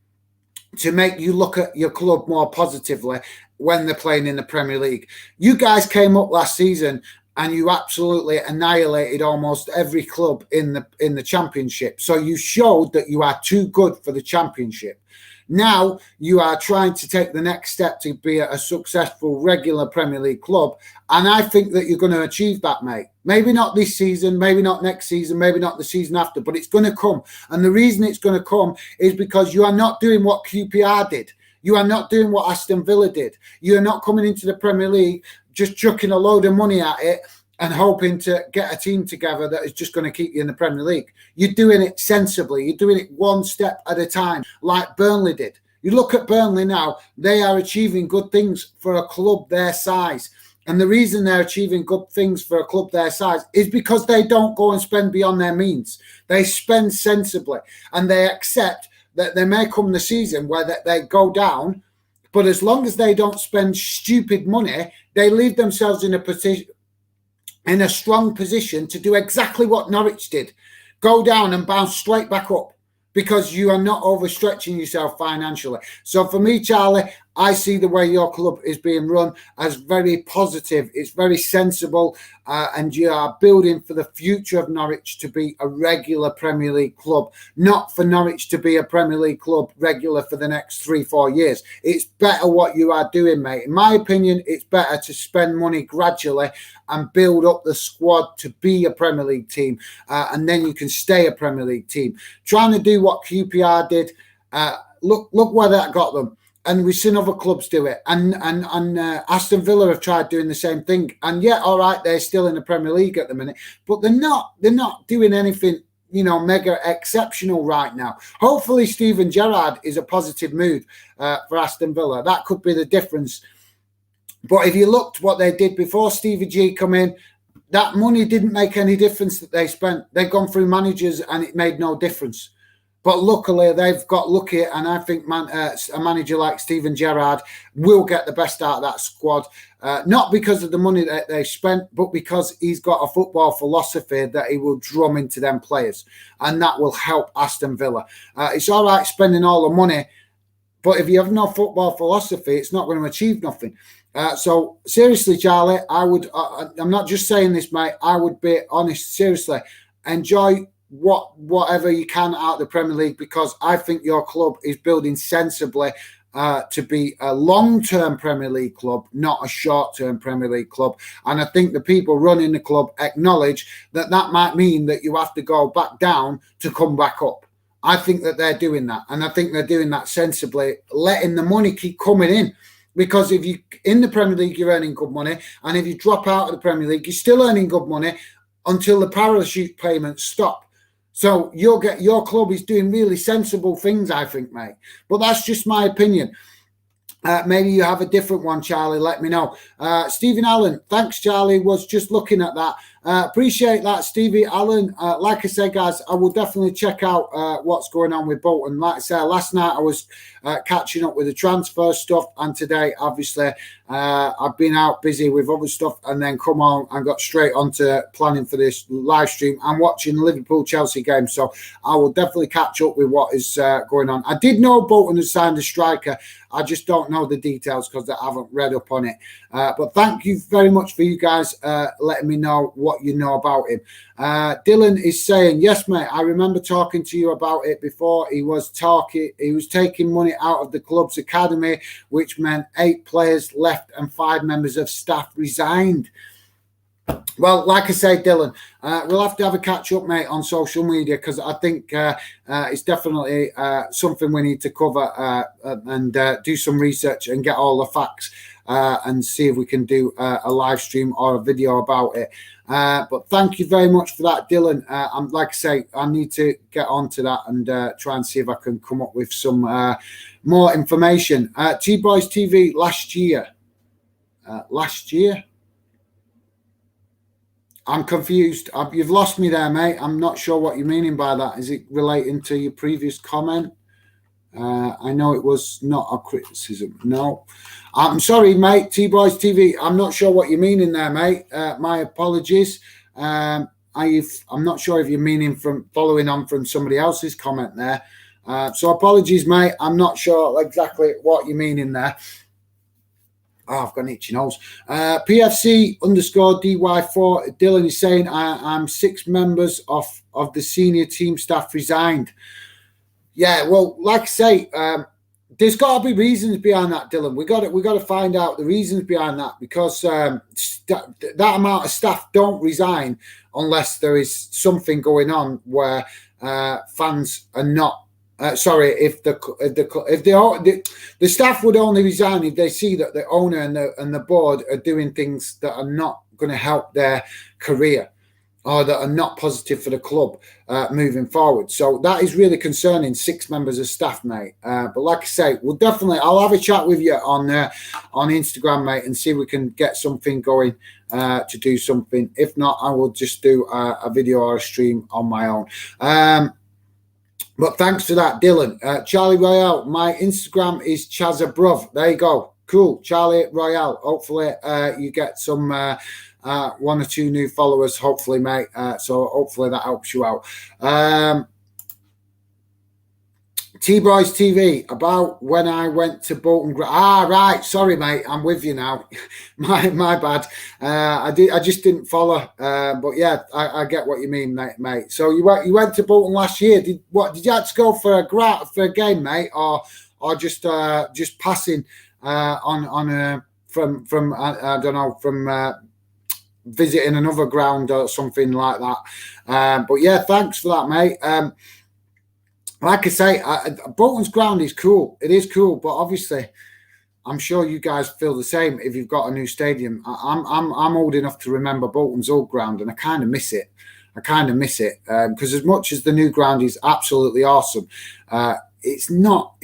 to make you look at your club more positively when they're playing in the Premier League. You guys came up last season and you absolutely annihilated almost every club in the Championship. So you showed that you are too good for the Championship. Now you are trying to take the next step to be a successful regular Premier League club. And I think that you're going to achieve that, mate. Maybe not this season, maybe not next season, maybe not the season after, but it's going to come. And the reason it's going to come is because you are not doing what QPR did. You are not doing what Aston Villa did. You are not coming into the Premier League just chucking a load of money at it and hoping to get a team together that is just going to keep you in the Premier League. You're doing it sensibly. You're doing it one step at a time, like Burnley did. You look at Burnley now, they are achieving good things for a club their size. And the reason they're achieving good things for a club their size is because they don't go and spend beyond their means. They spend sensibly and they accept that there may come the season where they go down, but as long as they don't spend stupid money, they leave themselves in a strong position to do exactly what Norwich did. Go down and bounce straight back up because you are not overstretching yourself financially. So for me, Charlie, I see the way your club is being run as very positive. It's very sensible, and you are building for the future of Norwich to be a regular Premier League club, not for Norwich to be a Premier League club regular for the next 3-4 years. It's better what you are doing, mate. In my opinion, it's better to spend money gradually and build up the squad to be a Premier League team, and then you can stay a Premier League team. Trying to do what QPR did, look where that got them. And we've seen other clubs do it. And Aston Villa have tried doing the same thing. And yeah, all right, they're still in the Premier League at the minute. But they're not doing anything, mega exceptional right now. Hopefully Steven Gerrard is a positive mood for Aston Villa. That could be the difference. But if you looked what they did before Stevie G come in, that money didn't make any difference that they spent. They've gone through managers and it made no difference. But luckily, they've got lucky, and I think a manager like Steven Gerrard will get the best out of that squad. Not because of the money that they spent, but because he's got a football philosophy that he will drum into them players, and that will help Aston Villa. It's all right spending all the money, but if you have no football philosophy, it's not going to achieve nothing. So seriously, Charlie, I'm not just saying this, mate. I would be honest. Seriously, enjoy whatever you can out of the Premier League, because I think your club is building sensibly to be a long-term Premier League club, not a short-term Premier League club. And I think the people running the club acknowledge that might mean that you have to go back down to come back up. I think that they're doing that, and I think they're doing that sensibly, letting the money keep coming in. Because if you in the Premier League, you're earning good money, and if you drop out of the Premier League, you're still earning good money until the parachute payments stop. So your club is doing really sensible things, I think, mate. But that's just my opinion. Maybe you have a different one, Charlie. Let me know. Stephen Allen, thanks, Charlie. Was just looking at that. Appreciate that, Stevie Allen. Like I said, guys, I will definitely check out what's going on with Bolton. Like I said, last night I was catching up with the transfer stuff, and today, obviously, I've been out busy with other stuff, and then come on and got straight onto planning for this live stream. I'm watching the Liverpool-Chelsea game, so I will definitely catch up with what is going on. I did know Bolton had signed a striker. I just don't know the details because I haven't read up on it. But thank you very much for you guys letting me know what you know about him. Dylan is saying, yes, mate, I remember talking to you about it before. He was taking money out of the club's academy, which meant 8 players left and 5 members of staff resigned. Well, like I say, Dylan, we'll have to have a catch up, mate, on social media, because I think it's definitely something we need to cover and do some research and get all the facts and see if we can do a live stream or a video about it. But thank you very much for that, Dylan. Like I say, I need to get onto that and try and see if I can come up with some more information. T-Boys TV last year. I'm confused. You've lost me there, mate. I'm not sure what you're meaning by that. Is it relating to your previous comment? I know it was not a criticism. No. I'm sorry, mate. T-Boys TV. I'm not sure what you're meaning there, mate. My apologies. I'm not sure if you're meaning from following on from somebody else's comment there. So apologies, mate. I'm not sure exactly what you're meaning there. Oh, I've got an itchy nose. PFC _DY4. Dylan is saying I'm 6 members of the senior team staff resigned. Yeah, well, like I say, there's got to be reasons behind that, Dylan. We got to find out the reasons behind that, because that amount of staff don't resign unless there is something going on where fans are not. If the staff would only resign if they see that the owner and the board are doing things that are not going to help their career or that are not positive for the club moving forward. So that is really concerning, 6 members of staff, mate. But like I say, I'll have a chat with you on Instagram, mate, and see if we can get something going to do something. If not, I will just do a video or a stream on my own. But thanks for that, Dylan. Charlie Royale, my Instagram is Chazabruv. There you go. Cool. Charlie Royale. Hopefully you get some 1 or 2 new followers, hopefully, mate. So hopefully that helps you out. T-Boys TV, about when I went to Bolton. Right. Sorry, mate. I'm with you now. my bad. I just didn't follow. But yeah, I get what you mean, mate. So you went to Bolton last year. Did you have to go for a game, mate, or just passing on from I don't know, from visiting another ground or something like that. But yeah, thanks for that, mate. Like I say, Bolton's ground is cool. It is cool, but obviously, I'm sure you guys feel the same. If you've got a new stadium, I'm old enough to remember Bolton's old ground, and I kind of miss it. Because as much as the new ground is absolutely awesome, it's not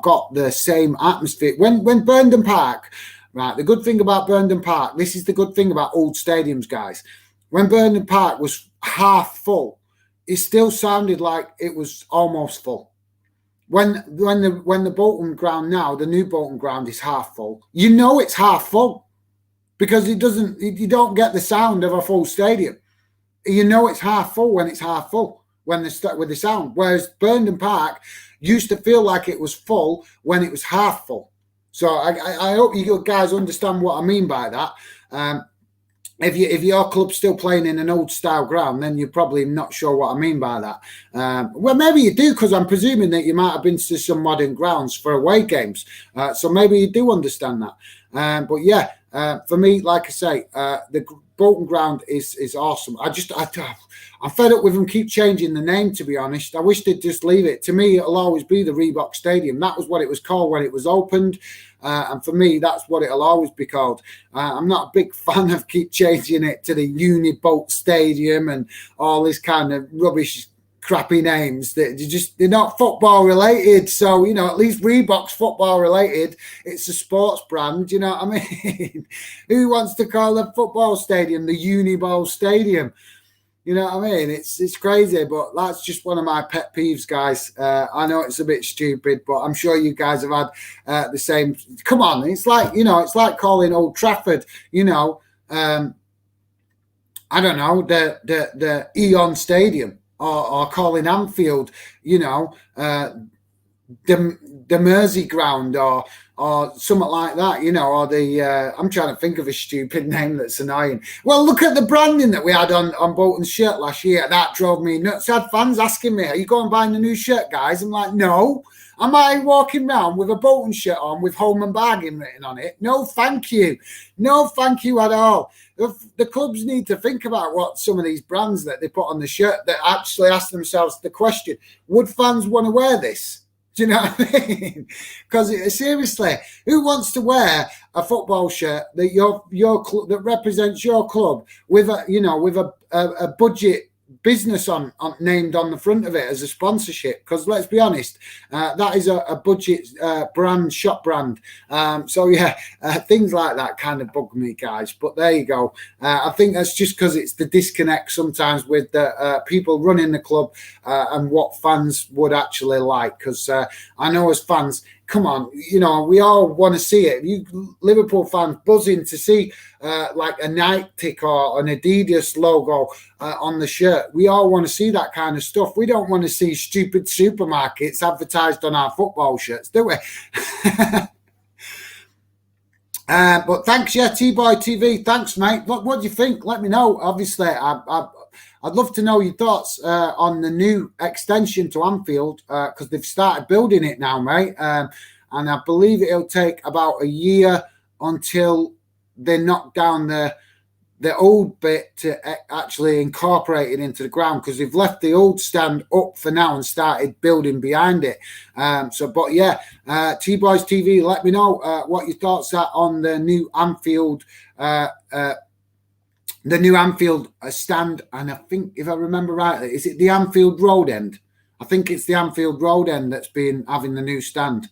got the same atmosphere. When Burnden Park, right? The good thing about Burnden Park, this is the good thing about old stadiums, guys. When Burnden Park was half full, it still sounded like it was almost full. When the Bolton ground now, the new Bolton ground is half full. You know it's half full because you don't get the sound of a full stadium. You know it's half full when it's half full when they start with the sound. Whereas Burnden Park used to feel like it was full when it was half full. So I hope you guys understand what I mean by that. If your club's still playing in an old style ground, then you're probably not sure what I mean by that. Well, maybe you do, because I'm presuming that you might have been to some modern grounds for away games. So maybe you do understand that. But yeah, for me, like I say, the Bolton ground is awesome. I'm fed up with them keep changing the name, to be honest. I wish they'd just leave it. To me, it'll always be the Reebok Stadium. That was what it was called when it was opened. And for me, that's what it'll always be called. I'm not a big fan of keep changing it to the Unibolt Stadium and all this kind of rubbish, crappy names that they're not football related. So, you know, at least Reebok's football related. It's a sports brand, you know what I mean? Who wants to call the football stadium the Unibolt Stadium? You know what I mean? It's crazy, but that's just one of my pet peeves, guys. I know it's a bit stupid, but I'm sure you guys have had the same. Come on, it's like, you know, it's like calling Old Trafford, you know, I don't know, the Eon Stadium, or calling Anfield, you know, the Mersey Ground, or something like that, you know, or the I'm trying to think of a stupid name that's annoying. Well, look at the branding that we had on Bolton's shirt last year. That drove me nuts. I had fans asking me, "Are you going buying the new shirt, guys?" I'm like, "No." Am I walking around with a Bolton shirt on with Home and Bargain written on it? No, thank you. No, thank you at all. The clubs need to think about what some of these brands that they put on the shirt, that actually ask themselves the question, would fans want to wear this? Do you know what I mean? Because seriously, who wants to wear a football shirt that your club, that represents your club, with a budget business on named on the front of it as a sponsorship? Because let's be honest, that is a budget brand, shop brand. So yeah, things like that kind of bug me, guys. But there you go. I think that's just because it's the disconnect sometimes with the people running the club and what fans would actually like. Because I know as fans, come on, you know, we all want to see it. You Liverpool fans buzzing to see like a Nike or an Adidas logo on the shirt. We all want to see that kind of stuff. We don't want to see stupid supermarkets advertised on our football shirts, do we? But thanks, yeah, T-Boy TV. Thanks, mate. What do you think? Let me know. Obviously, I'd love to know your thoughts on the new extension to Anfield, because they've started building it now, mate. And I believe it'll take about a year until they knock down the old bit to actually incorporate it into the ground, because they've left the old stand up for now and started building behind it. But yeah, T-Boys TV, let me know what your thoughts are on the new Anfield stand. And I think, if I remember rightly, is it the Anfield Road end? I think it's the Anfield Road end that's been having the new stand.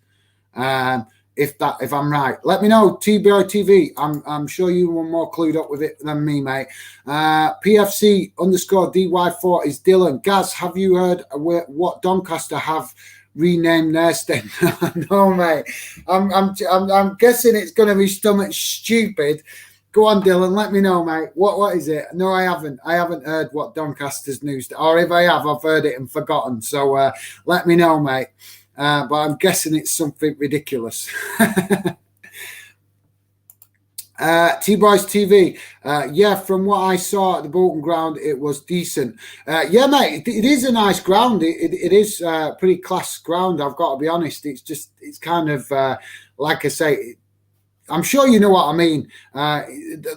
If I'm right, let me know. T-Boy TV. I'm sure you were more clued up with it than me, mate. PFC _DY4 is Dylan. Gaz, have you heard what Doncaster have renamed their stand? No, mate. I'm guessing it's going to be something stupid. Go on, Dylan. Let me know, mate. What is it? No, I haven't. I haven't heard what Doncaster's news, or if I have, I've heard it and forgotten. So let me know, mate. But I'm guessing it's something ridiculous. T-Boys TV. Yeah, from what I saw at the Bolton ground, it was decent. Yeah, mate, it is a nice ground. It is a pretty class ground, I've got to be honest. It's kind of, like I say, I'm sure you know what I mean. A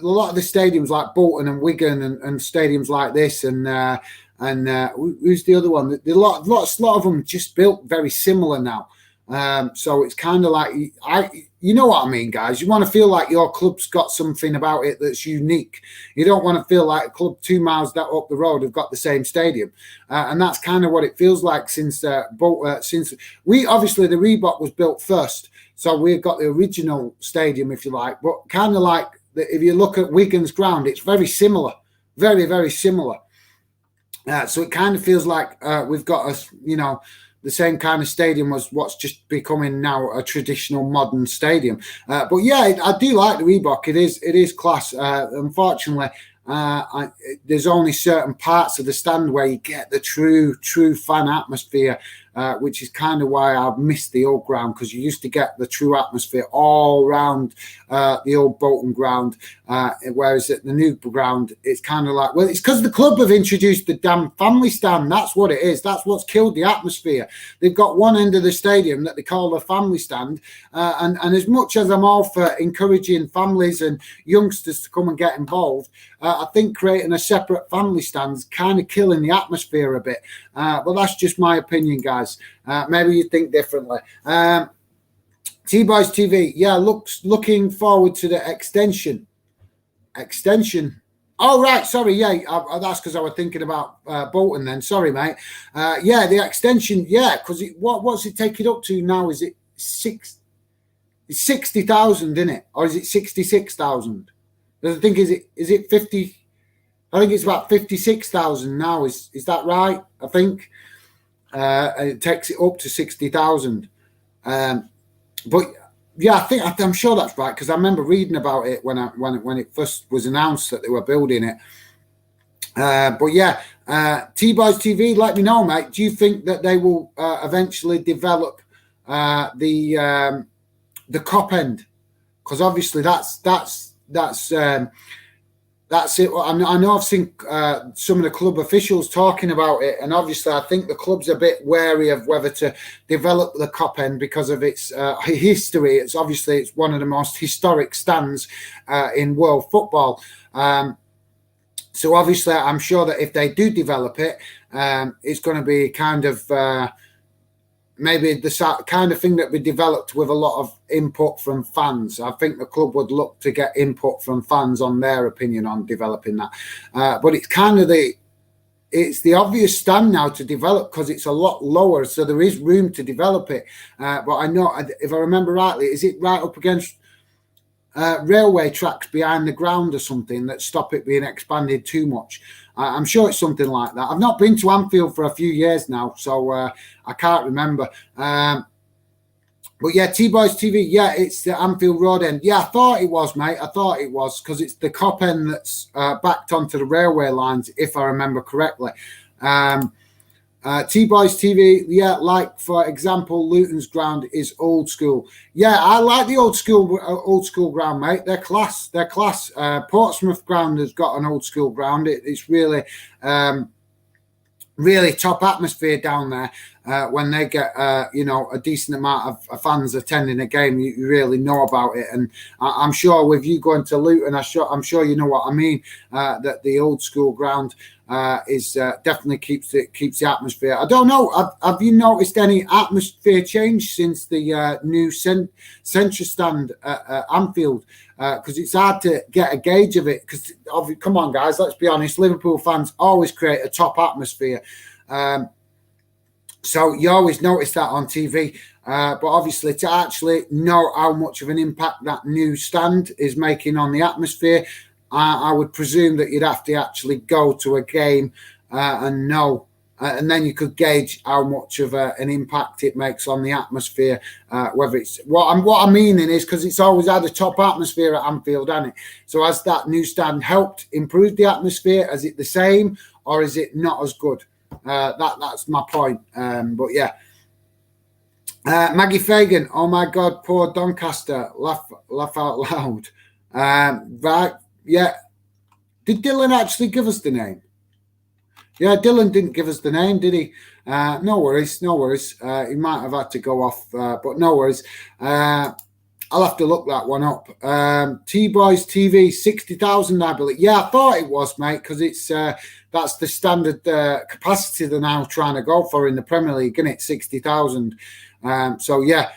lot of the stadiums like Bolton and Wigan and stadiums like this, and who's the other one? A lot of them just built very similar now. So it's kind of like, you know what I mean, guys. You want to feel like your club's got something about it that's unique. You don't want to feel like a club 2 miles up the road have got the same stadium, and that's kind of what it feels like since we obviously the Reebok was built first, so we've got the original stadium, if you like. But kind of like if you look at Wigan's ground, it's very similar, very very similar. So it kind of feels like we've got the same kind of stadium as what's just becoming now a traditional modern stadium. But yeah, I do like the Reebok. It is class. Unfortunately, there's only certain parts of the stand where you get the true fan atmosphere, which is kind of why I've missed the old ground, because you used to get the true atmosphere all around the old Bolton ground, whereas at the new ground it's kind of like, well, it's because the club have introduced the damn family stand. That's what it is. That's what's killed the atmosphere. They've got one end of the stadium that they call the family stand, and as much as I'm all for encouraging families and youngsters to come and get involved, I think creating a separate family stand is kind of killing the atmosphere a bit. But that's just my opinion, guys. Maybe you think differently. T-Boys TV, yeah, looking forward to the extension. Oh, right, sorry, yeah, that's because I was thinking about Bolton then. Sorry, mate. Yeah, the extension, yeah, because what's it take it up to now? Is it 60,000, isn't it? Or is it 66,000? I think is it 50? I think it's about 56,000 now. Is that right? I think it takes it up to 60,000. But yeah, I'm sure that's right, because I remember reading about it when it first was announced that they were building it. But yeah, T-Boys TV, let me know, mate. Do you think that they will eventually develop the Cop end? Because obviously that's it. I know I've seen some of the club officials talking about it, and obviously I think the club's a bit wary of whether to develop the Cop end because of its history. It's one of the most historic stands in world football. So obviously I'm sure that if they do develop it, it's going to be kind of maybe the kind of thing that we developed with a lot of input from fans. I think the club would look to get input from fans on their opinion on developing that. But it's kind of the obvious stand now to develop, because it's a lot lower, so there is room to develop it. But I know, if I remember rightly, is it right up against railway tracks behind the ground or something that stop it being expanded too much? I'm sure it's something like that. I've not been to Anfield for a few years now, so I can't remember. But yeah, T-Boys TV, yeah, it's the Anfield Road end. Yeah, I thought it was, mate. I thought it was, because it's the Cop end that's backed onto the railway lines, if I remember correctly. T-Boys TV, yeah, like for example, Luton's ground is old school. Yeah, I like the old school ground, mate. They're class. Portsmouth ground has got an old school ground. It's really, really top atmosphere down there. When they get a decent amount of fans attending a game, you really know about it. And I'm sure with you going to Luton, I'm sure you know what I mean. That the old school ground is definitely keeps the atmosphere. I don't know. Have you noticed any atmosphere change since the new centre stand at Anfield? Because it's hard to get a gauge of it. Because come on, guys, let's be honest. Liverpool fans always create a top atmosphere. So you always notice that on TV. But obviously, to actually know how much of an impact that new stand is making on the atmosphere, I would presume that you'd have to actually go to a game and know. And then you could gauge how much of an impact it makes on the atmosphere. Whether it's what I'm meaning is, because it's always had a top atmosphere at Anfield, hasn't it? So has that new stand helped improve the atmosphere? Is it the same, or is it not as good? That's my point. But yeah. Maggie Fagan, oh my God, poor Doncaster, laugh out loud. Right, yeah. Did Dylan actually give us the name? Yeah, Dylan didn't give us the name, did he? No worries. He might have had to go off, but no worries. I'll have to look that one up. T-Boys TV, 60,000, I believe. Yeah, I thought it was, mate, because it's that's the standard capacity they're now trying to go for in the Premier League, isn't it? 60,000. So yeah,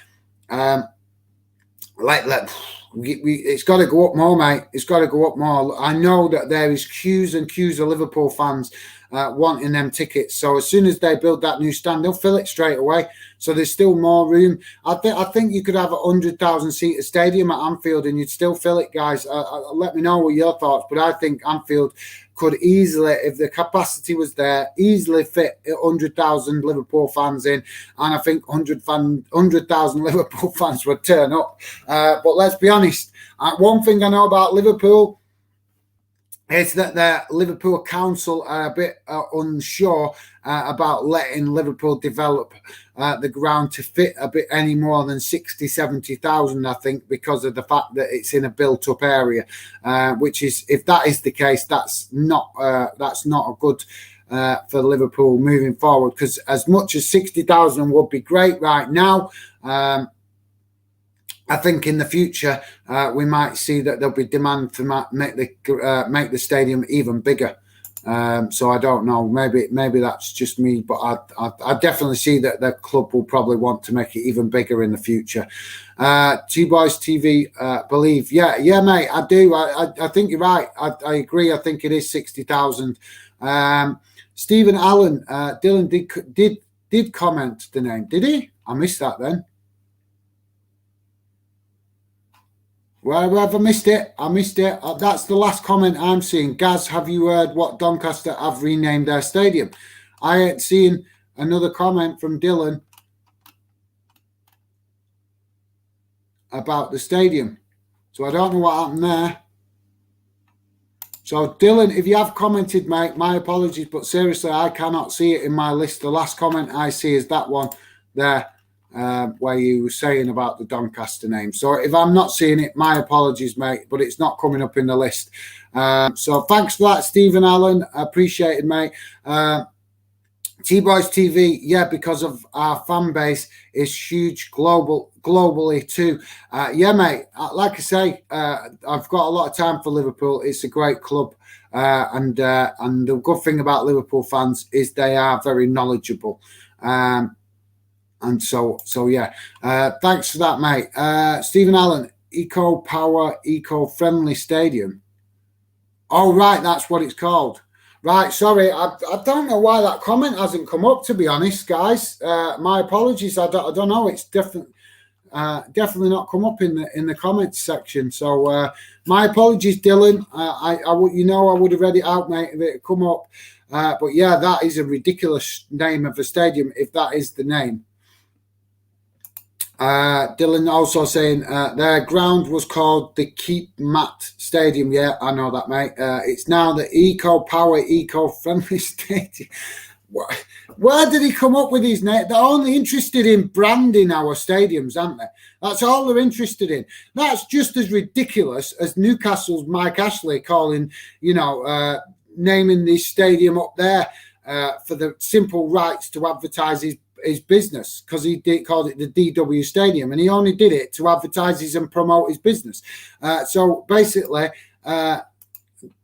It's got to go up more, mate. It's got to go up more. I know that there is queues and queues of Liverpool fans wanting them tickets. So as soon as they build that new stand, they'll fill it straight away. So there's still more room. I think you could have a 100,000 seater stadium at Anfield and you'd still fill it, guys. Let me know what your thoughts. But I think Anfield could easily, if the capacity was there, easily fit 100,000 Liverpool fans in, and I think 100,000 Liverpool fans would turn up. But let's be honest, one thing I know about Liverpool is that the Liverpool Council are a bit unsure about letting Liverpool develop the ground to fit a bit any more than 60, 70,000, I think, because of the fact that it's in a built-up area, which is, if that is the case, that's not a good for Liverpool moving forward, because as much as 60,000 would be great right now, I think in the future we might see that there'll be demand to make the stadium even bigger. So I don't know. Maybe that's just me, but I definitely see that the club will probably want to make it even bigger in the future. T-Boys TV, believe, yeah, mate, I do. I think you're right. I agree. I think it is 60,000. Stephen Allen, Dylan did comment the name, did he? I missed that then. Well, have I missed it? I missed it. That's the last comment I'm seeing. Gaz, have you heard what Doncaster have renamed their stadium? I ain't seen another comment from Dylan about the stadium. So I don't know what happened there. So, Dylan, if you have commented, mate, my apologies. But seriously, I cannot see it in my list. The last comment I see is that one there. Where you were saying about the Doncaster name. So if I'm not seeing it, my apologies, mate, but it's not coming up in the list. So thanks for that, Stephen Allen. I appreciate it, mate. T-Boys TV, yeah, because of our fan base is huge globally too. Yeah, mate, like I say, I've got a lot of time for Liverpool. It's a great club. And the good thing about Liverpool fans is they are very knowledgeable. And so yeah, thanks for that, mate. Stephen Allen, Eco Power, Eco Friendly Stadium. Oh, right, that's what it's called. Right, sorry, I don't know why that comment hasn't come up, to be honest, guys. My apologies. I don't know. It's definitely not come up in the comments section. So my apologies, Dylan. I would have read it out, mate, if it had come up. But yeah, that is a ridiculous name of a stadium, if that is the name. Dylan also saying their ground was called the Keep Mat Stadium. Yeah, I know that, mate. It's now the Eco Power Eco Friendly Stadium. Where did he come up with his name? They're only interested in branding our stadiums, aren't they? That's all they're interested in. That's just as ridiculous as Newcastle's Mike Ashley calling, naming this stadium up there for the simple rights to advertise his business, because he called it the DW Stadium, and he only did it to advertise and promote his business. So basically,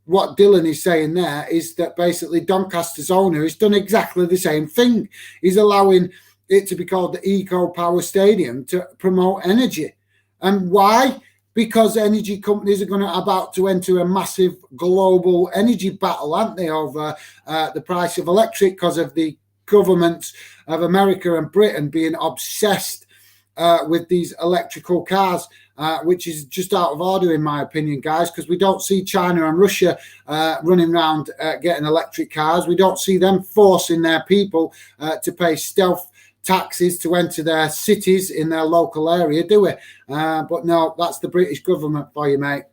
what Dylan is saying there is that basically Doncaster's owner has done exactly the same thing. He's allowing it to be called the Eco Power Stadium to promote energy. And why? Because energy companies are about to enter a massive global energy battle, aren't they, over the price of electric, because of the governments of America and Britain being obsessed with these electrical cars, which is just out of order, in my opinion, guys, because we don't see China and Russia running around getting electric cars. We don't see them forcing their people to pay stealth taxes to enter their cities in their local area, do we? But no, that's the British government for you, mate.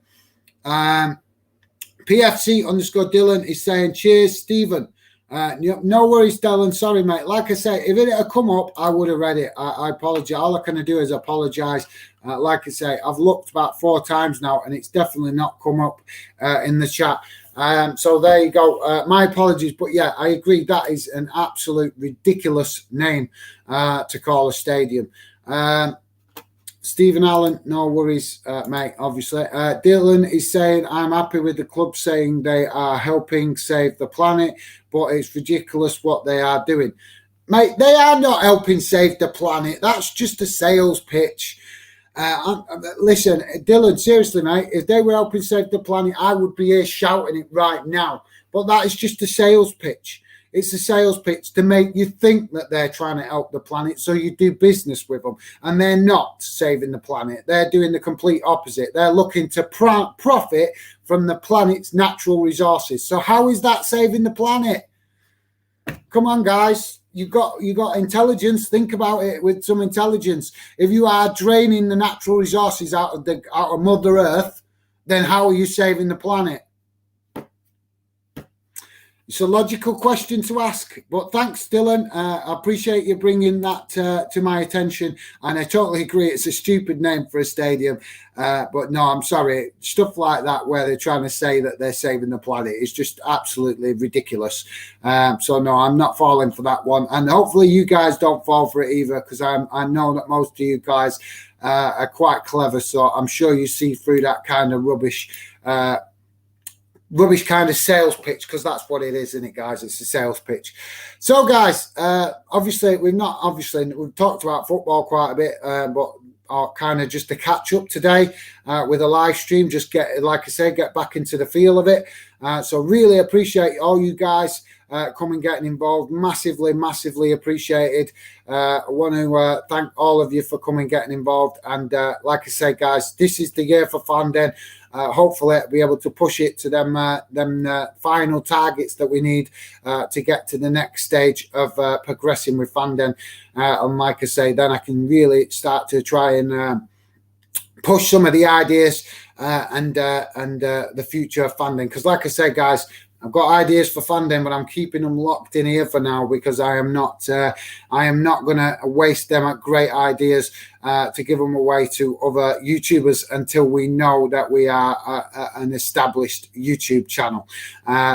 PFC_Dylan is saying, cheers, Stephen. No worries, Dylan. Sorry, mate. Like I say, if it had come up, I would have read it. I apologize. All I can do is apologize. Like I say, I've looked about 4 times now, and it's definitely not come up in the chat. So there you go. My apologies. But yeah, I agree. That is an absolute ridiculous name to call a stadium. Stephen Allen, no worries, mate, obviously. Dylan is saying, I'm happy with the club saying they are helping save the planet, but it's ridiculous what they are doing. Mate, they are not helping save the planet. That's just a sales pitch. Listen, Dylan, seriously, mate, if they were helping save the planet, I would be here shouting it right now. But that is just a sales pitch. It's a sales pitch to make you think that they're trying to help the planet, so you do business with them. And they're not saving the planet. They're doing the complete opposite. They're looking to profit from the planet's natural resources. So how is that saving the planet? Come on, guys. You got intelligence. Think about it with some intelligence. If you are draining the natural resources out of Mother Earth, then how are you saving the planet? It's a logical question to ask, but thanks, Dylan. I appreciate you bringing that to my attention, and I totally agree. It's a stupid name for a stadium, but no, I'm sorry. Stuff like that where they're trying to say that they're saving the planet is just absolutely ridiculous. So no, I'm not falling for that one, and hopefully you guys don't fall for it either, because I know that most of you guys are quite clever, so I'm sure you see through that kind of rubbish kind of sales pitch, because that's what it is, isn't it, guys? It's a sales pitch. So, guys, obviously we've talked about football quite a bit, but kind of just to catch up today with a live stream, just get back into the feel of it. So really appreciate all you guys coming, getting involved. Massively appreciated. I want to thank all of you for coming, getting involved. And like I say, guys, this is the year for Fanden. Hopefully I'll be able to push it to them final targets that we need to get to the next stage of progressing with Fanden. And like I say, then I can really start to try and push some of the ideas and the future of Fanden. Because like I say, guys, I've got ideas for Fanden, but I'm keeping them locked in here for now, because I am not going to waste them at great ideas to give them away to other YouTubers until we know that we are an established YouTube channel.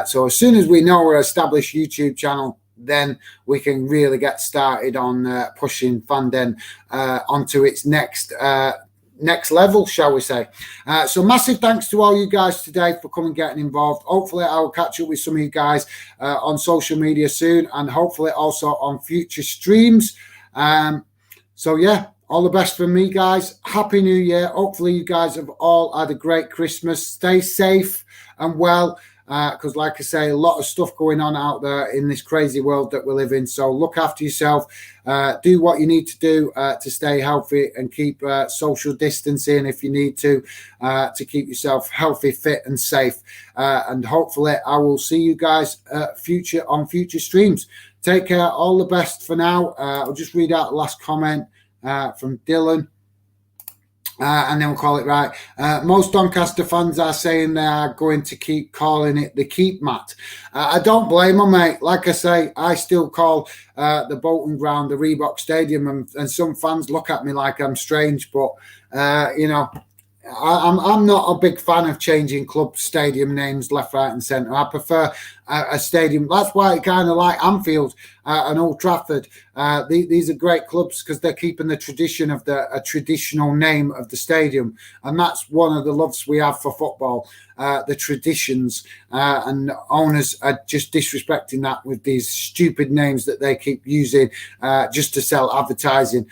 So as soon as we know we're an established YouTube channel, then we can really get started on pushing Fanden onto its next level, shall we say. So massive thanks to all you guys today for coming, getting involved. Hopefully I will catch up with some of you guys on social media soon, and hopefully also on future streams. So yeah, all the best from me, guys. Happy New Year. Hopefully you guys have all had a great Christmas. Stay safe and well, because like I say, a lot of stuff going on out there in this crazy world that we live in. So look after yourself, do what you need to do to stay healthy, and keep social distancing if you need to keep yourself healthy, fit and safe. And hopefully I will see you guys on future streams. Take care. All the best for now. I'll just read out the last comment from Dylan. And then we'll call it right. Most Doncaster fans are saying they are going to keep calling it the Keep Mat. I don't blame them, mate. Like I say, I still call the Bolton Ground the Reebok Stadium, and some fans look at me like I'm strange, but you know, I'm not a big fan of changing club stadium names left, right, and centre. I prefer a stadium. That's why I kind of like Anfield and Old Trafford. These are great clubs because they're keeping the tradition of a traditional name of the stadium, and that's one of the loves we have for football. The traditions, and owners are just disrespecting that with these stupid names that they keep using just to sell advertising.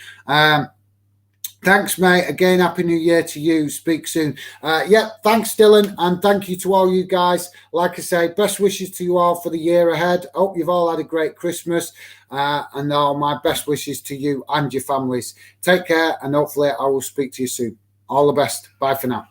Thanks, mate. Again, Happy New Year to you. Speak soon. Thanks, Dylan, and thank you to all you guys. Like I say, best wishes to you all for the year ahead. Hope you've all had a great Christmas, and all my best wishes to you and your families. Take care, and hopefully I will speak to you soon. All the best. Bye for now.